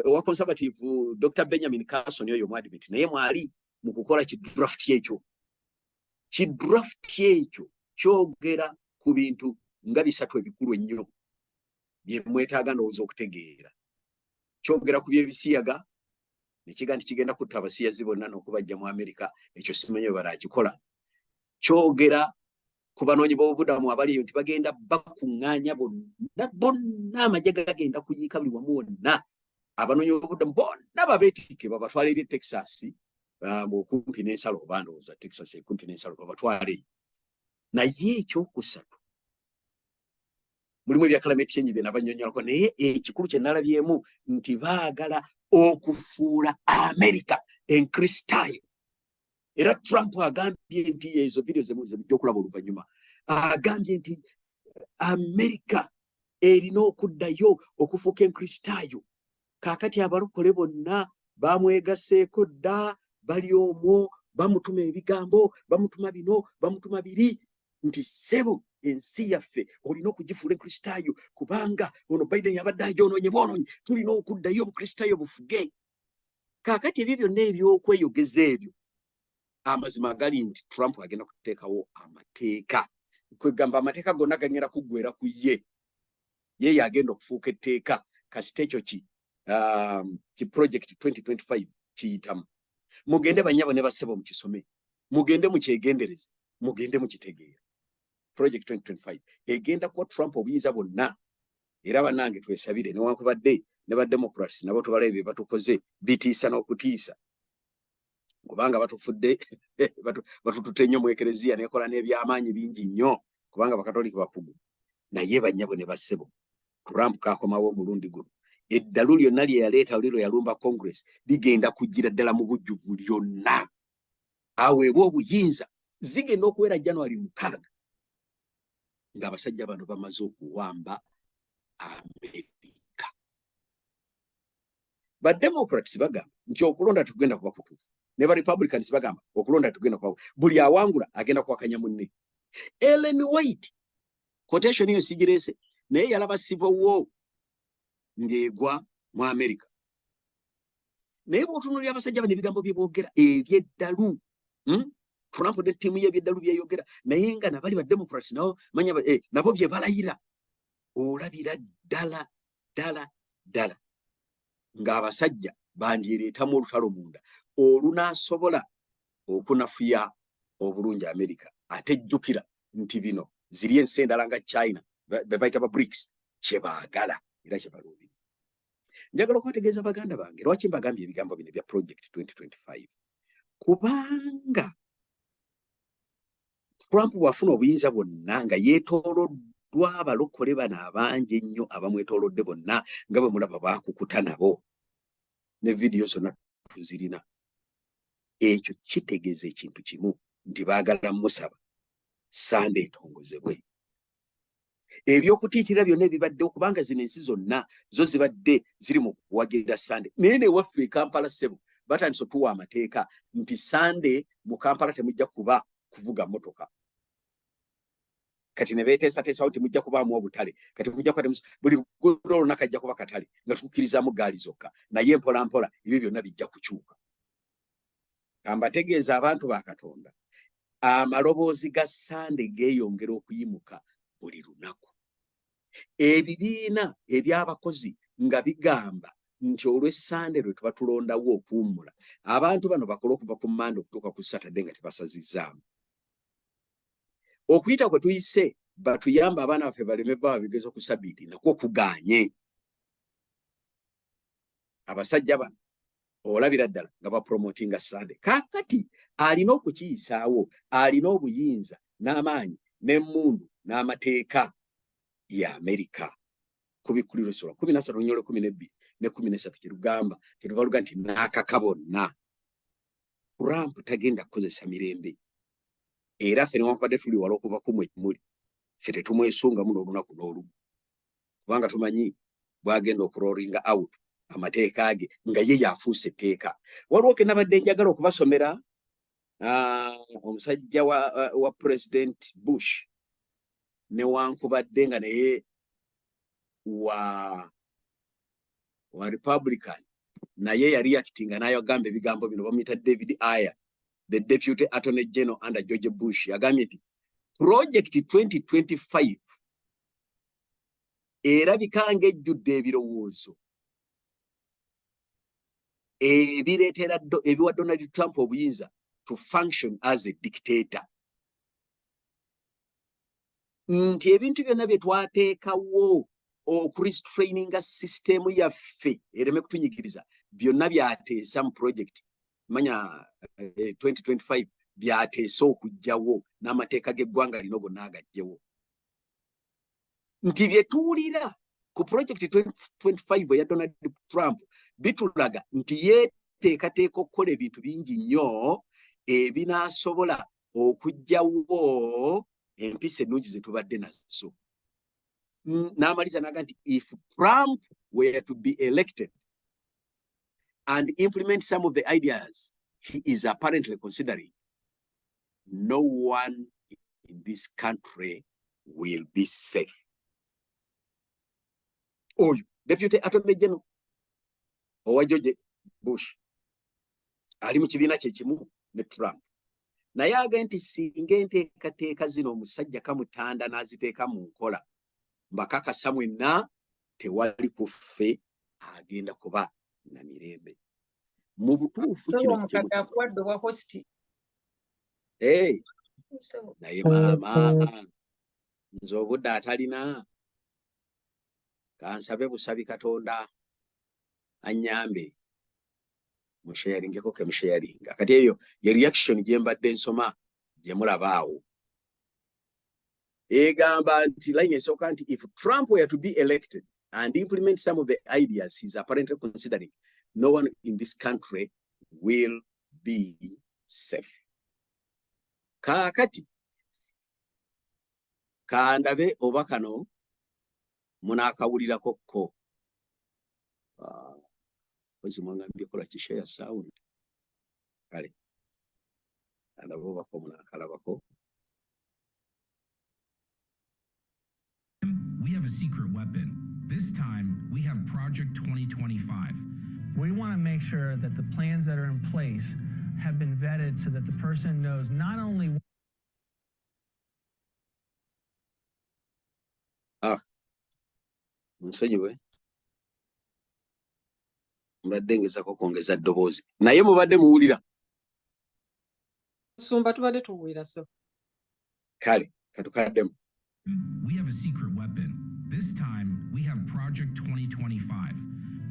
wa conservative Dr. Benjamin Carson oyo mwadimiti naye mwali mu kukola kidraft ekyo kyogera ku bintu nga 3 ebikulu ennyo bye mwetaaga ndowooza okutegeera kyogera ku byebisiyaga nekiga nti kigenda kutta abasiyazi bonna n'okubajja mu Amerika ekyo simanyi bwe baraakikola kyogera ku banoonyi b'obubudamu abaliyo nti bagenda bakuŋŋaanya bonna amagye gagenda kuyiika buli wamu wonna abanoonyi b'obubudamu bonna babeetiike babatwala eri Texas okumpi n'ensalo oba ndowooza Texas ekumpi n'ensalo babatwale naye ekyokusatu mulimu ebya climate change bye nabanyonyolako naye ekikulu kye nalabyemu nti baagala okufuula America enkrisitayo era Trump agambye nti ezo video ze bijja okulaba oluvannyuma agambye nti America erina okuddayo okufuuka enkristaayo. Kaakati abalokole bonna bamwegaseeko dda, bali omwo, bamutuma ebigambo, bamutuma bino, bamutuma biri, nti ssebo ensi yaffe olina okugifuula enkristaayo, kubanga ono Biden yabadde agyonoonye bwonoonyi, tulina okuddayo obukristaayo bufuge. Kaakati ebyo byonna ebyokweyogeza ebyo, amazima gali nti Trump agenda kuteekawo amateeka. Kwegamba amateeka gonna ganyera kuggwera ku ye. Ye yagenda okufuuka etteeka kasita ekyo ki project 2025 kiyitamu. Mugende banyabo ne bassebo mu kisome. Mugende mu kyegendereze. Mugende mu kitegeera. Project 2025 egenda kuwa Trump obuyinza bonna. Era bannange twesabire newankubadde ne ba Democrats nabo tubalebe bye batukoze bitiisa n'okutiisa. Kubanga batufudde batututte nnyo mu ekereziya nekola n'ebyamaanyi bingi nnyo kubanga bakatolika bakugu. Naye banyabo ne bassebo Trump kakomawo omulundi guno. Eddalu lyonna lye yaleeta oliro yalumba Congress ligenda kugira ddala mu bujjuvu lyonna. Aweebwa obuyinza zigenda okuwera January 6 ng'abasajja bano bamaze okuwamba Amerika. Ba Democrats bagamba nti okulonda tugenda kuba kutuufu. Ne ba Republicans bagamba okulonda tugenda kuba buli awangula agenda kwakanya munne. Ellen White quotation yo sigirese naye yalaba civil war ngegwa mu Amerika. Naye bw'otunuulira abasajja bano ebigambo bye boogera ebyeddalu, Trump ne ttiimu ye ebyeddalu byeyogera, naye nga nabali ba Democrats nabo manya nabo bye balayira, olabira ddala ng'abasajja bandyereetamu olutalo munda olunaasobola okunafuya obulungi Amerika. Ate jjukira nti bino ziri ensi endala nga China be bayita ba BRICS kye baagala era kye baluubira. Njagala okwetegeeza baganda bange lwaki mbagambye ebigambo bino bya Project 2025 kubanga Trump bw'afuna obuyinza bwonna nga yeetooloddwa abalokole bano abangi ennyo abamwetoolodde bonna nga bwe mulaba baakukuta nabo ne vidiyo zonna tuzirina. Ekyo kitegeeza ekintu kimu nti baagala musaba Sande etongozebwe. Ebyokutiitira byonna ebibaddewo kubanga zino ensi zonna zo zibadde ziri mu kuwagirira Sande. Naye newaffe e Kampala ssebo batandise otuwa amateeka nti Sande mu Kampala temujja kuba kuvuga motoka. Kati ne beeteesateesawo temujja kubaamu obutale. Kati mujja kuba buli luguudo olunaku ajja kuba katale nga tukukkirizamu gaali zokka. Naye mpola mpola ebyo byonna bijja kukyuka. Ambategeeza abantu ba Katonda amaloboozi ga Sande geeyongera okuyimuka buli lunaku. Ebibiina eby'abakozi nga bigamba nti olw'Essande lwe tuba tulondawo okuwummula abantu bano bakole okuva ku Mande okutuuka ku Saturday nga tebasazizzaamu. Okuyita kwe tuyise batuyamba abaana baffe baleme baba bigezo ku Sabiiti nakwo kugaanye. Abasajja bano olabira ddala nga bapromotinga Sande. Kaakati alina okukiyisaawo, alina obuyinza n'amaanyi n'emmundu n'amateeka ya Amerika. Kubikkulirwa Essula 13:12 ne 13 kirugamba kyetuvaluga nti n'akaka bonna. Trump tagenda kukozesa mirembe. Era ffe newankubadde tuli wala okuva ku muli ffe tetumwesungamu n'olunaku n'olumu kubanga tumanyi bw'agenda okuloolinga out amateeka ge nga ye yafuuse etteeka. Waliwo ke nabadde njagala okubasomera omusajja wa President Bush newankubadde nga naye wa Republican naye yali yakitinga n'ayagamba ebigambo bino bamuyita David Ayer, the Deputy Attorney General under George Bush. Yagambye nti Project 2025 erabika ng'ejjudde ebirowoozo ebireetera ebiwa Donald Trump obuyinza to function as a dictator. Nti ebintu byonna bye twateekawo okurestraininga sisiteemu yaffe ereme kutunyigiriza byonna byateesa mu project manya 2025 byateesa okujjawo n'amateeka g'eggwanga lino gonna agajjewo. Nti bye tuwulira ku Project 2025 eya Donald Trump bitulaga nti yeeteekateeka okukola ebintu bingi nnyo ebinaasobola okujjawo empisa ennungi ze tubadde nazo. n'amaliza naga nti if Trump were to be elected and implement some of the ideas he is apparently considering, no one in this country will be safe. Oyo Deputy Attorney General owa George Bush ali mu kibiina kye kimu ne Trump. Naye aga nti singa enteekateeka zino omusajja kamutanda n'aziteeka mu nkola, mbakakasa mwenna tewali kuffe agenda kuba na mirembe. Mu butuufu kino naye maama nze obudde atalina kansabe busabi Katonda anyambe musharingeko ke musharinga. Kati eyo ye reaction gye mbadde nsoma gye mulabaawo. Egamba nti line esooka nti if Trump were to be elected and implement some of the ideas he's apparently considering, no one in this country will be safe. Kakati kandabe oba kano munakawulirako ko. Kwenzi mwangambye kola kishare sound. Kale. Kandabe oba ko munakalabako. We have a secret weapon. This time, we have Project 2025. We want to make sure that the plans that are in place have been vetted so that the person knows not only Nsonyiwe. Mbadde ngezako kwongeza ddoboozi. Naye mubadde muwulira. Sumba tubadde tuwulira so. Kale, katukaddemu. We have a secret weapon. This time, we have Project 2025.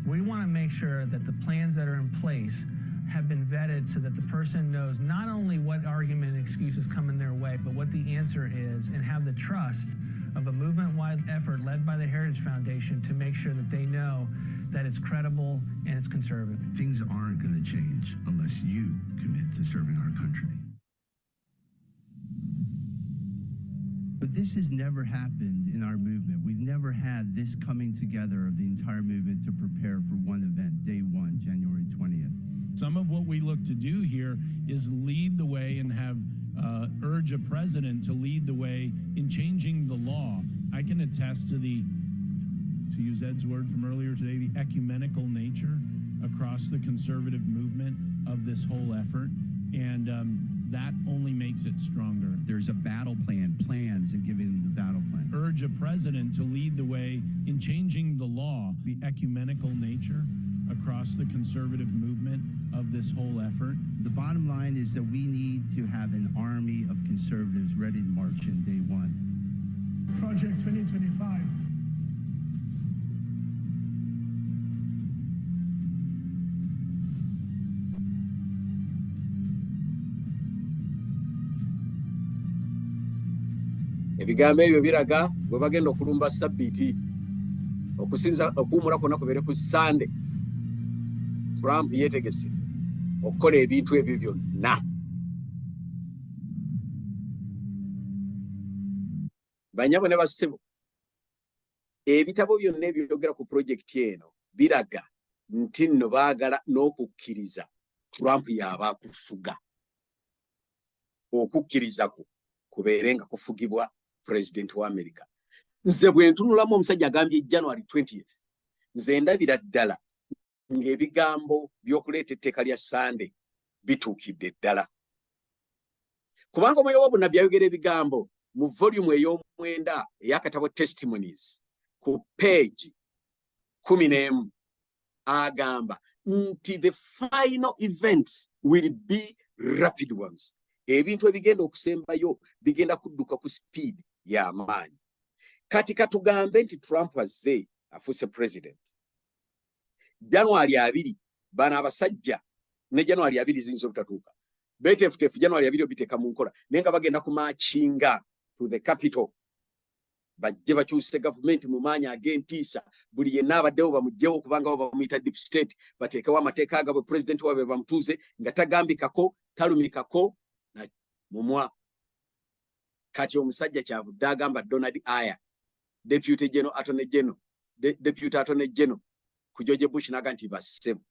we want to make sure that the plans that are in place have been vetted so that the person knows not only what argument and excuses come in their way, but what the answer is, and have the trust of a movement-wide effort led by the Heritage Foundation to make sure that they know that it's credible and it's conservative. Things aren't going to change unless you commit to serving our country. But this has never happened in our movement. We've never had this coming together of the entire movement to prepare for one event, day one, January 20th. Some of what we look to do here is lead the way and have urge a president to lead the way in changing the law. I can attest to the, to use Ed's word from earlier today, the ecumenical nature across the conservative movement of this whole effort. And that only makes it stronger. There's a battle plan, plans, and giving them the battle plan. Urge a president to lead the way in changing the law, the ecumenical nature across the conservative movement of this whole effort. The bottom line is that we need to have an army of conservatives ready to march in day one. Project 2025. Ebigambo ebyo biraga bwe bagenda okulumba sabbiiti okusinza okuwumula kwonna kubeere ku Sunday. Trump yeetegese okukola ebintu ebyo byonna. Banyabo ne bassebo, ebitabo byonna ebyogera ku pulojekiti eno biraga nti nno baagala n'okukkiriza Trump yaaba akufuga. Okukkiriza kubeere nga kufugibwa President wa America. Nze bwe ntunulamu omusajja agambye January 20th, nze ndabira ddala ng'ebigambo by'okuleeta etteeka lya Sunday bituukidde ddala. Kubanga Omwoyo Bonna byayogera ebigambo mu volume ey'omwenda ey'akatabo Testimonies ku page 11 agamba nti the final events will be rapid ones. Ebintu ebigenda okusembayo bigenda kudduka ku speed y'amaanyi. Kati katugambe nti Trump azze afuuse president. January 2 bana abasajja ne January 2 ziyinza obutatuuka. Betefutefu January 2 obiteeka mu nkola naye nga bagenda kumachinga to the capital. Bajje bakyuse government mu maanyi ag'entiisa. Buli yenna abaddewo bamugjewo kubanga bamuyita deep state. Bateekewo amateeka agabwe president waabwe bamutuuze nga tagambikako talumikako mumwa. Kati omusajja kyavudde agamba Donald Aya deputy general attorney general deputy attorney general ku George Bush naga nti bassemu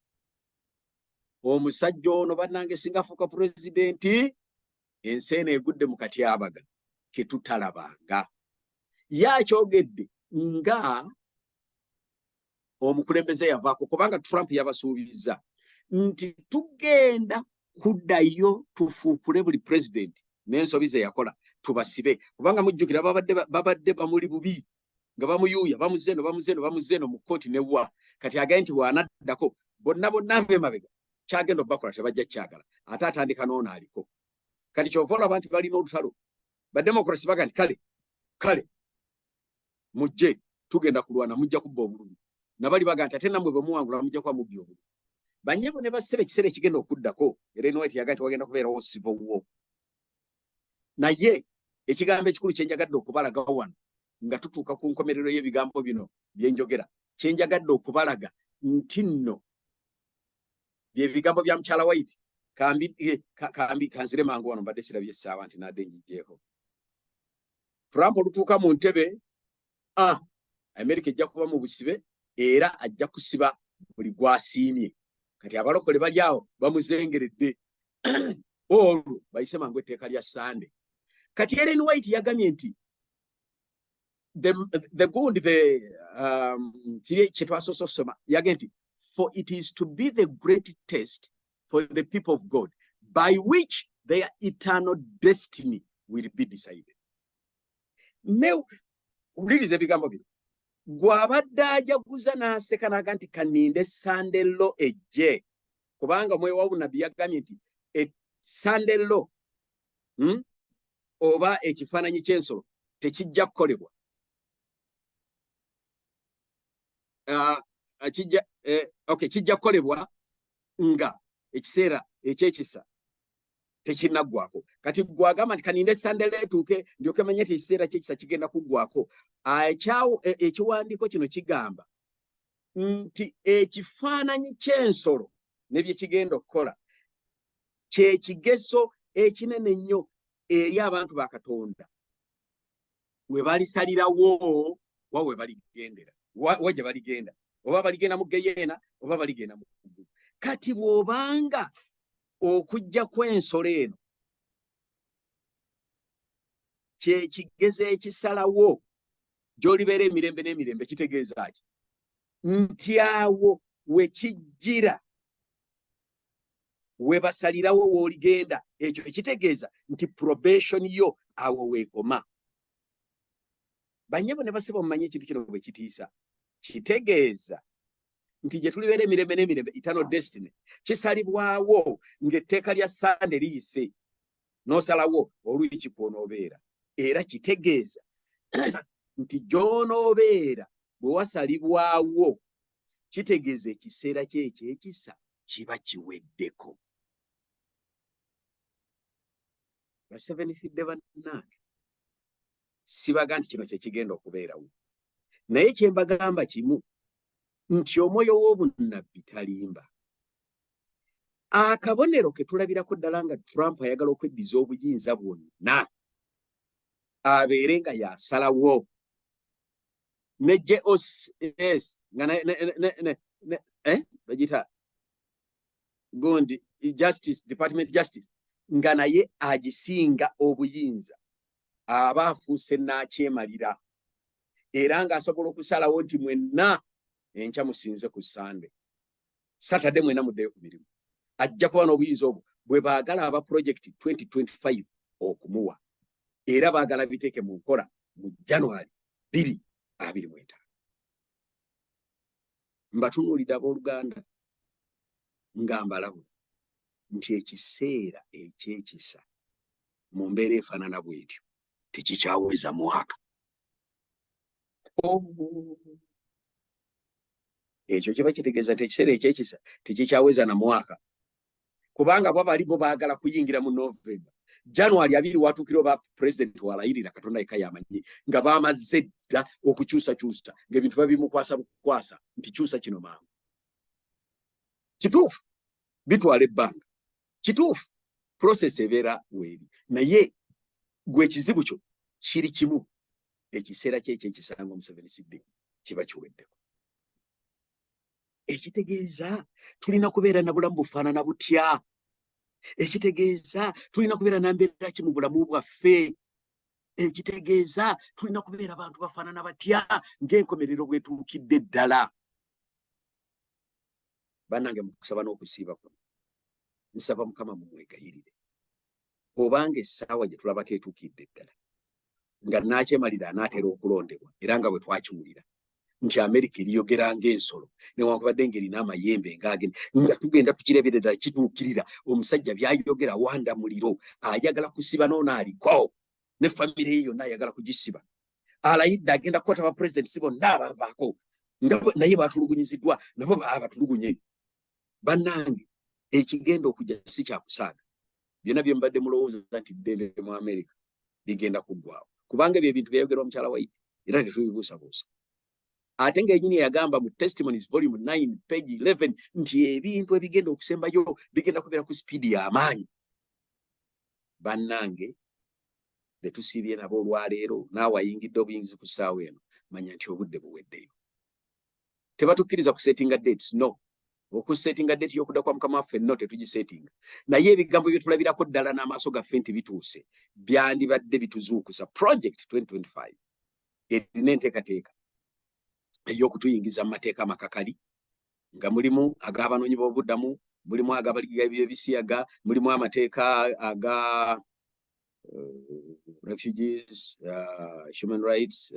omusajja ono bannange singafuuka pulezidenti enseena egudde mu katyabaga ke tutalabanga yakyogedde nga omukulembeze yavaako kubanga Trump yabasuubiza nti tugenda kuddayo tufuukule buli president n'ensobi ze yakola tubasibe kubanga mujjukira babadde bamuli bubi nga bamuyuuya bamuzeeno mu kkooti newa kati agaye nti bw'anaddako bonna ab'emabega kyagenda obbakola tebajja kyagala ate atandika n'ono aliko kati kyova olaba nti balina olutalo bademokrasi baga nti kale mujje tugenda kulwana mujja kubba obululu nabali baga nti ate nammwe bwemuwangula mujja kuba mubbi obululu banyebo ne bassebe ekiseera ekigenda okuddako era eno eti yaga nti wagenda kubeerawo civil war naye ekigambo ekikulu kyenjagadde okubalaga wano nga tutuuka ku nkomerero y'ebigambo bino byenjogera kyenjagadde okubalaga nti nno byebigambo bya mukyala White kanzire mangu wano mbadde sirabye essaawa nti nadde njijjeeko Trump olutuuka mu ntebe Amerika ejja kuba mu busibe era ajja kusiba buli gwasiimye kati abalokole bali awo bamuzengeredde olwo bayise mangu etteeka lya Sande kati Ellen White yagamye nti kye twasoose okusoma yagambye nti for it is to be the great test for the people of God by which their eternal destiny will be decided. Ne ulirize ebigambo bino gw'abadde ajaguza n'aseka n'aga nti kaninde Sunday law ejje kubanga mwe wawunabi yagamye nti Sunday law oba ekifaananyi ky'ensolo tekijja kukolebwa kijja kukolebwa nga ekiseera ekyekisa tekinnaggwako kati gwagamba nti kaninde Sunday law etuuke ndyoke manye nti ekiseera kyekisa kigenda kuggwako ekiwandiiko kino kigamba nti ekifaananyi ky'ensolo ne bye kigenda okukola kye kigeso ekinene ennyo eri abantu ba Katonda we balisalirawo wa we baligendera wa gye baligenda oba baligenda mu geyeena oba baligenda mu ggulu kati bw'obanga okujja kw'ensolo eno kye kigezo ekisalawo gy'olibeera emirembe n'emirembe kitegeeza ki nti awo we kijjira we basalirawo w'oligenda ekyo ekitegeeza nti probation yo awo weekoma banyebo ne basiba omumanye ekintu kino bwe kitiisa kitegeeza nti gye tulibeera emirembe n'emirembe eternal destiny kisalibwawo ng'etteeka lya Sande liyise n'osalawo oluuyi kikwonoobeera era kitegeeza nti gy'onoobeera bwe wasalibwawo kitegeeza ekiseera kye ekyekisa kiba kiweddeko basevenifidde bannange sibaga nti kino kye kigenda okubeerawo naye kye mbagamba kimu nti omwoyo w'obunnabbi talimba akabonero ke tulabirako ddala nga Trump ayagala okweddiza obuyinza bwonna abeere nga yasalawo ne JOS nga bagita gundi justice department justice nga naye agisinga obuyinza aba afuuse n'akyemalira era ng'asobola okusalawo nti mwenna enkya musinze ku Sande Saturday mwenna muddeyo ku mirimu ajja kuba n'obuyinza obwo bwe baagala aba project 2025 okumuwa era baagala biteeke mu nkola mu January 2025 mbatunuulidde abooluganda nga mbalabula nti ekiseera ekyekisa mu mbeera efaanana bw'etyo tekikyaweza mwaka ekyo kiba kitegeeza nti ekiseera ekyekisa tekikyaweza na mwaka kubanga bo balibo baagala kuyingira mu November January 2 watuukira oba president walayirira Katonda yekka yamanyi nga baamaze dda okukyusakyusa ng'ebintu babimukwasa bukwasa nti kyusa kino mangu kituufu bitwala ebbanga kituufu process ebeera weeri naye gwe ekizibu kyo kiri kimu ekiseera kyekyo ekisanga Museveni sidde kiba kiweddeko. Ekitegeeza tulina kubeera na bulamu bufaanana butya. Ekitegeeza tulina kubeera na mbeera ki mu bulamu bwaffe. Ekitegeeza tulina kubeera abantu bafaanana batya ng'enkomerero bwetuukidde ddala. Bannange mu kusaba n'okusiiba kuno nsaba Mukama mumwegayirire obanga essaawa gye tulabako etuukidde ddala nga nakyemalira anaatera okulondebwa era nga bwe twakiwulira nti Amerika eriyogera ng'ensolo newankubadde ng'erina amayembe nga tugenda tukirabire ddala kituukirira omusajja byayogera wanda muliro ayagala kusiba n'ono aliko ne famire ye yonna ayagala kugisiba alayidde agenda kukwata bapulezidenti bonna abavaako naye batulugunyiziddwa nabo abatulugunye. Bannange ekigenda okujja si kyakusaaga byonna bye mbadde mulowooza nti ddende mu Amerika bigenda kuggwaawo kubanga ebyo ebintu byayogerwa mukyala waitu era tetubibuusabuusa. Ate ng'ennyini yagamba mu Testimonies volume 9 page 11 nti ebintu ebigenda okusembayo bigenda kubeera ku sipiidi y'amaanyi. Bannange betusiibye nabo olwaleero naawe ayingidde obuyingizi ku ssaawa eno manya nti obudde buweddeyo. Tebatukkiriza kusetinga dates, no. Okusetinga date y'okudda kwa Mukama waffe no tetugisetinga. Naye ebigambo bye tulabirako ddala n'amaaso gaffe nti bituuse byandibadde bituzuukusa. Project 2025 erina enteekateeka ey'okutuyingiza mu mateeka amakakali nga mulimu ag'abanoonyi b'obuddamu, mulimu ag'abaliga by'ebisiyaga, mulimu amateeka aga refugees, human rights,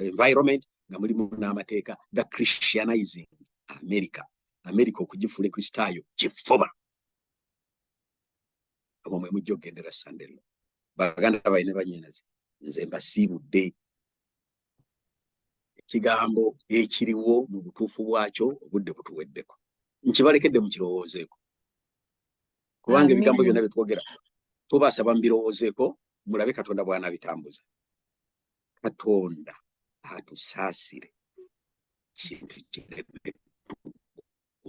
environment, nga mulimu n'amateeka ga Christianizing America okugifuula ekristaayo kifuba. Abo mwe mujja okugendera Sandelo. Baganda balina banyinazi nze mbasiibudde. Ekigambo ekiriwo mu butuufu bwakyo obudde butuweddeko. Nkibalekedde mukirowoozeeko kubanga ebigambo byonna byetwogera tubasaba mbirowoozeeko mulabe Katonda bw'anaabitambuza. Katonda atusaasire kintu kireme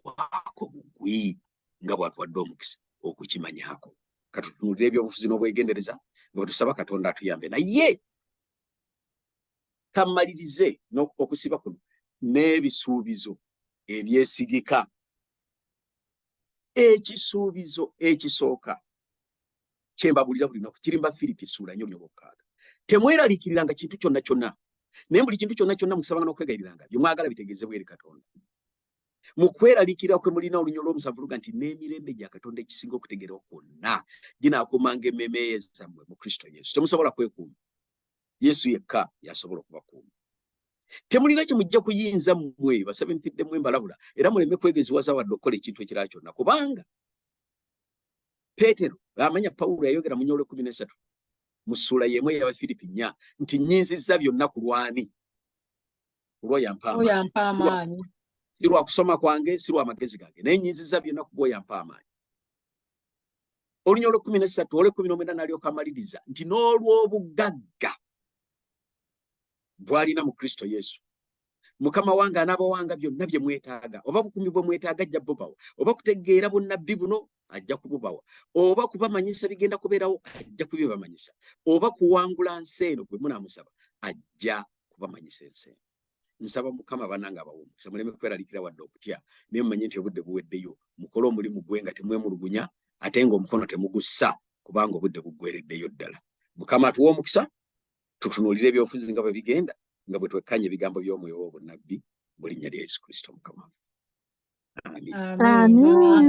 wako bugwi nga bw'atuwadde omukisa okukimanyaako. Katutunulire ebyobufuzi n'obwegendereza nga tusaba Katonda atuyambe. Naye tamalirize okusiba kuno n'ebisuubizo ebyesigika. Ekisuubizo ekisooka kyembabulira buli lunaku kirimba Filipi ssuula 4:6. Temweraliikiriranga kintu kyonna kyonna naye buli kintu kyonna kyonna musabanga n'okwegayiriranga bye mwagala bitegeeze bweri Katonda. Mu kweraliikirira kwe mulina olunnyo lw'omusanvu luga nti n'emirembe gya Katonda ekisinga okutegeerawo kwonna ginaakuumanga emmeeme zammwe mu Kristo Yesu. Temusobola kwekuuma. Yesu yekka yasobola okubakuuma. Temulina kye mujja kuyinza mmwe basabe nfidde mmwe mbalabula era muleme kwegeziwaza wadde okukola ekintu ekirala kyonna kubanga Peetero amanya Pawulo yayogera mu Nyoole 13 mu ssuula y'emu ey'Abafiripi 4 nti nnyinzizza byonna ku lwani olw'oyo ampa amaanyi. Si lwa kusoma kwange, si lwa magezi gange, naye nnyinzizza byonna ku bw'oyo ampa amaanyi. Olunnyo 13 olw'e19 n'alyoka amaliriza nti n'olw'obugagga bw'alina mu Kristo Yesu Mukama wange anaabawanga byonna bye mwetaaga, oba bukumi bwe mwetaaga ajja bubawa, oba kutegeera bunnabbi buno ajja kububawa, oba kubamanyisa bigenda kubeerawo ajja kubibamanyisa, oba kuwangula nsi eno bwe munaamusaba ajja kubamanyisa ensi eno. Nsaba Mukama bannange abawummuse muleme kweraliikira wadde okutya naye mumanye nti obudde buweddeyo mukole omulimu gwe nga temwemulugunya ate ng'omukono temugussa kubanga obudde buggwereddeyo ddala. Mukama atuwe omukisa tutunuulire ebyobufuzi nga bwe bigenda nga bwe twekkanya ebigambo by'omwoyo w'obunnabbi mu linnya lya Yesu Kristo Mukama. Amiina.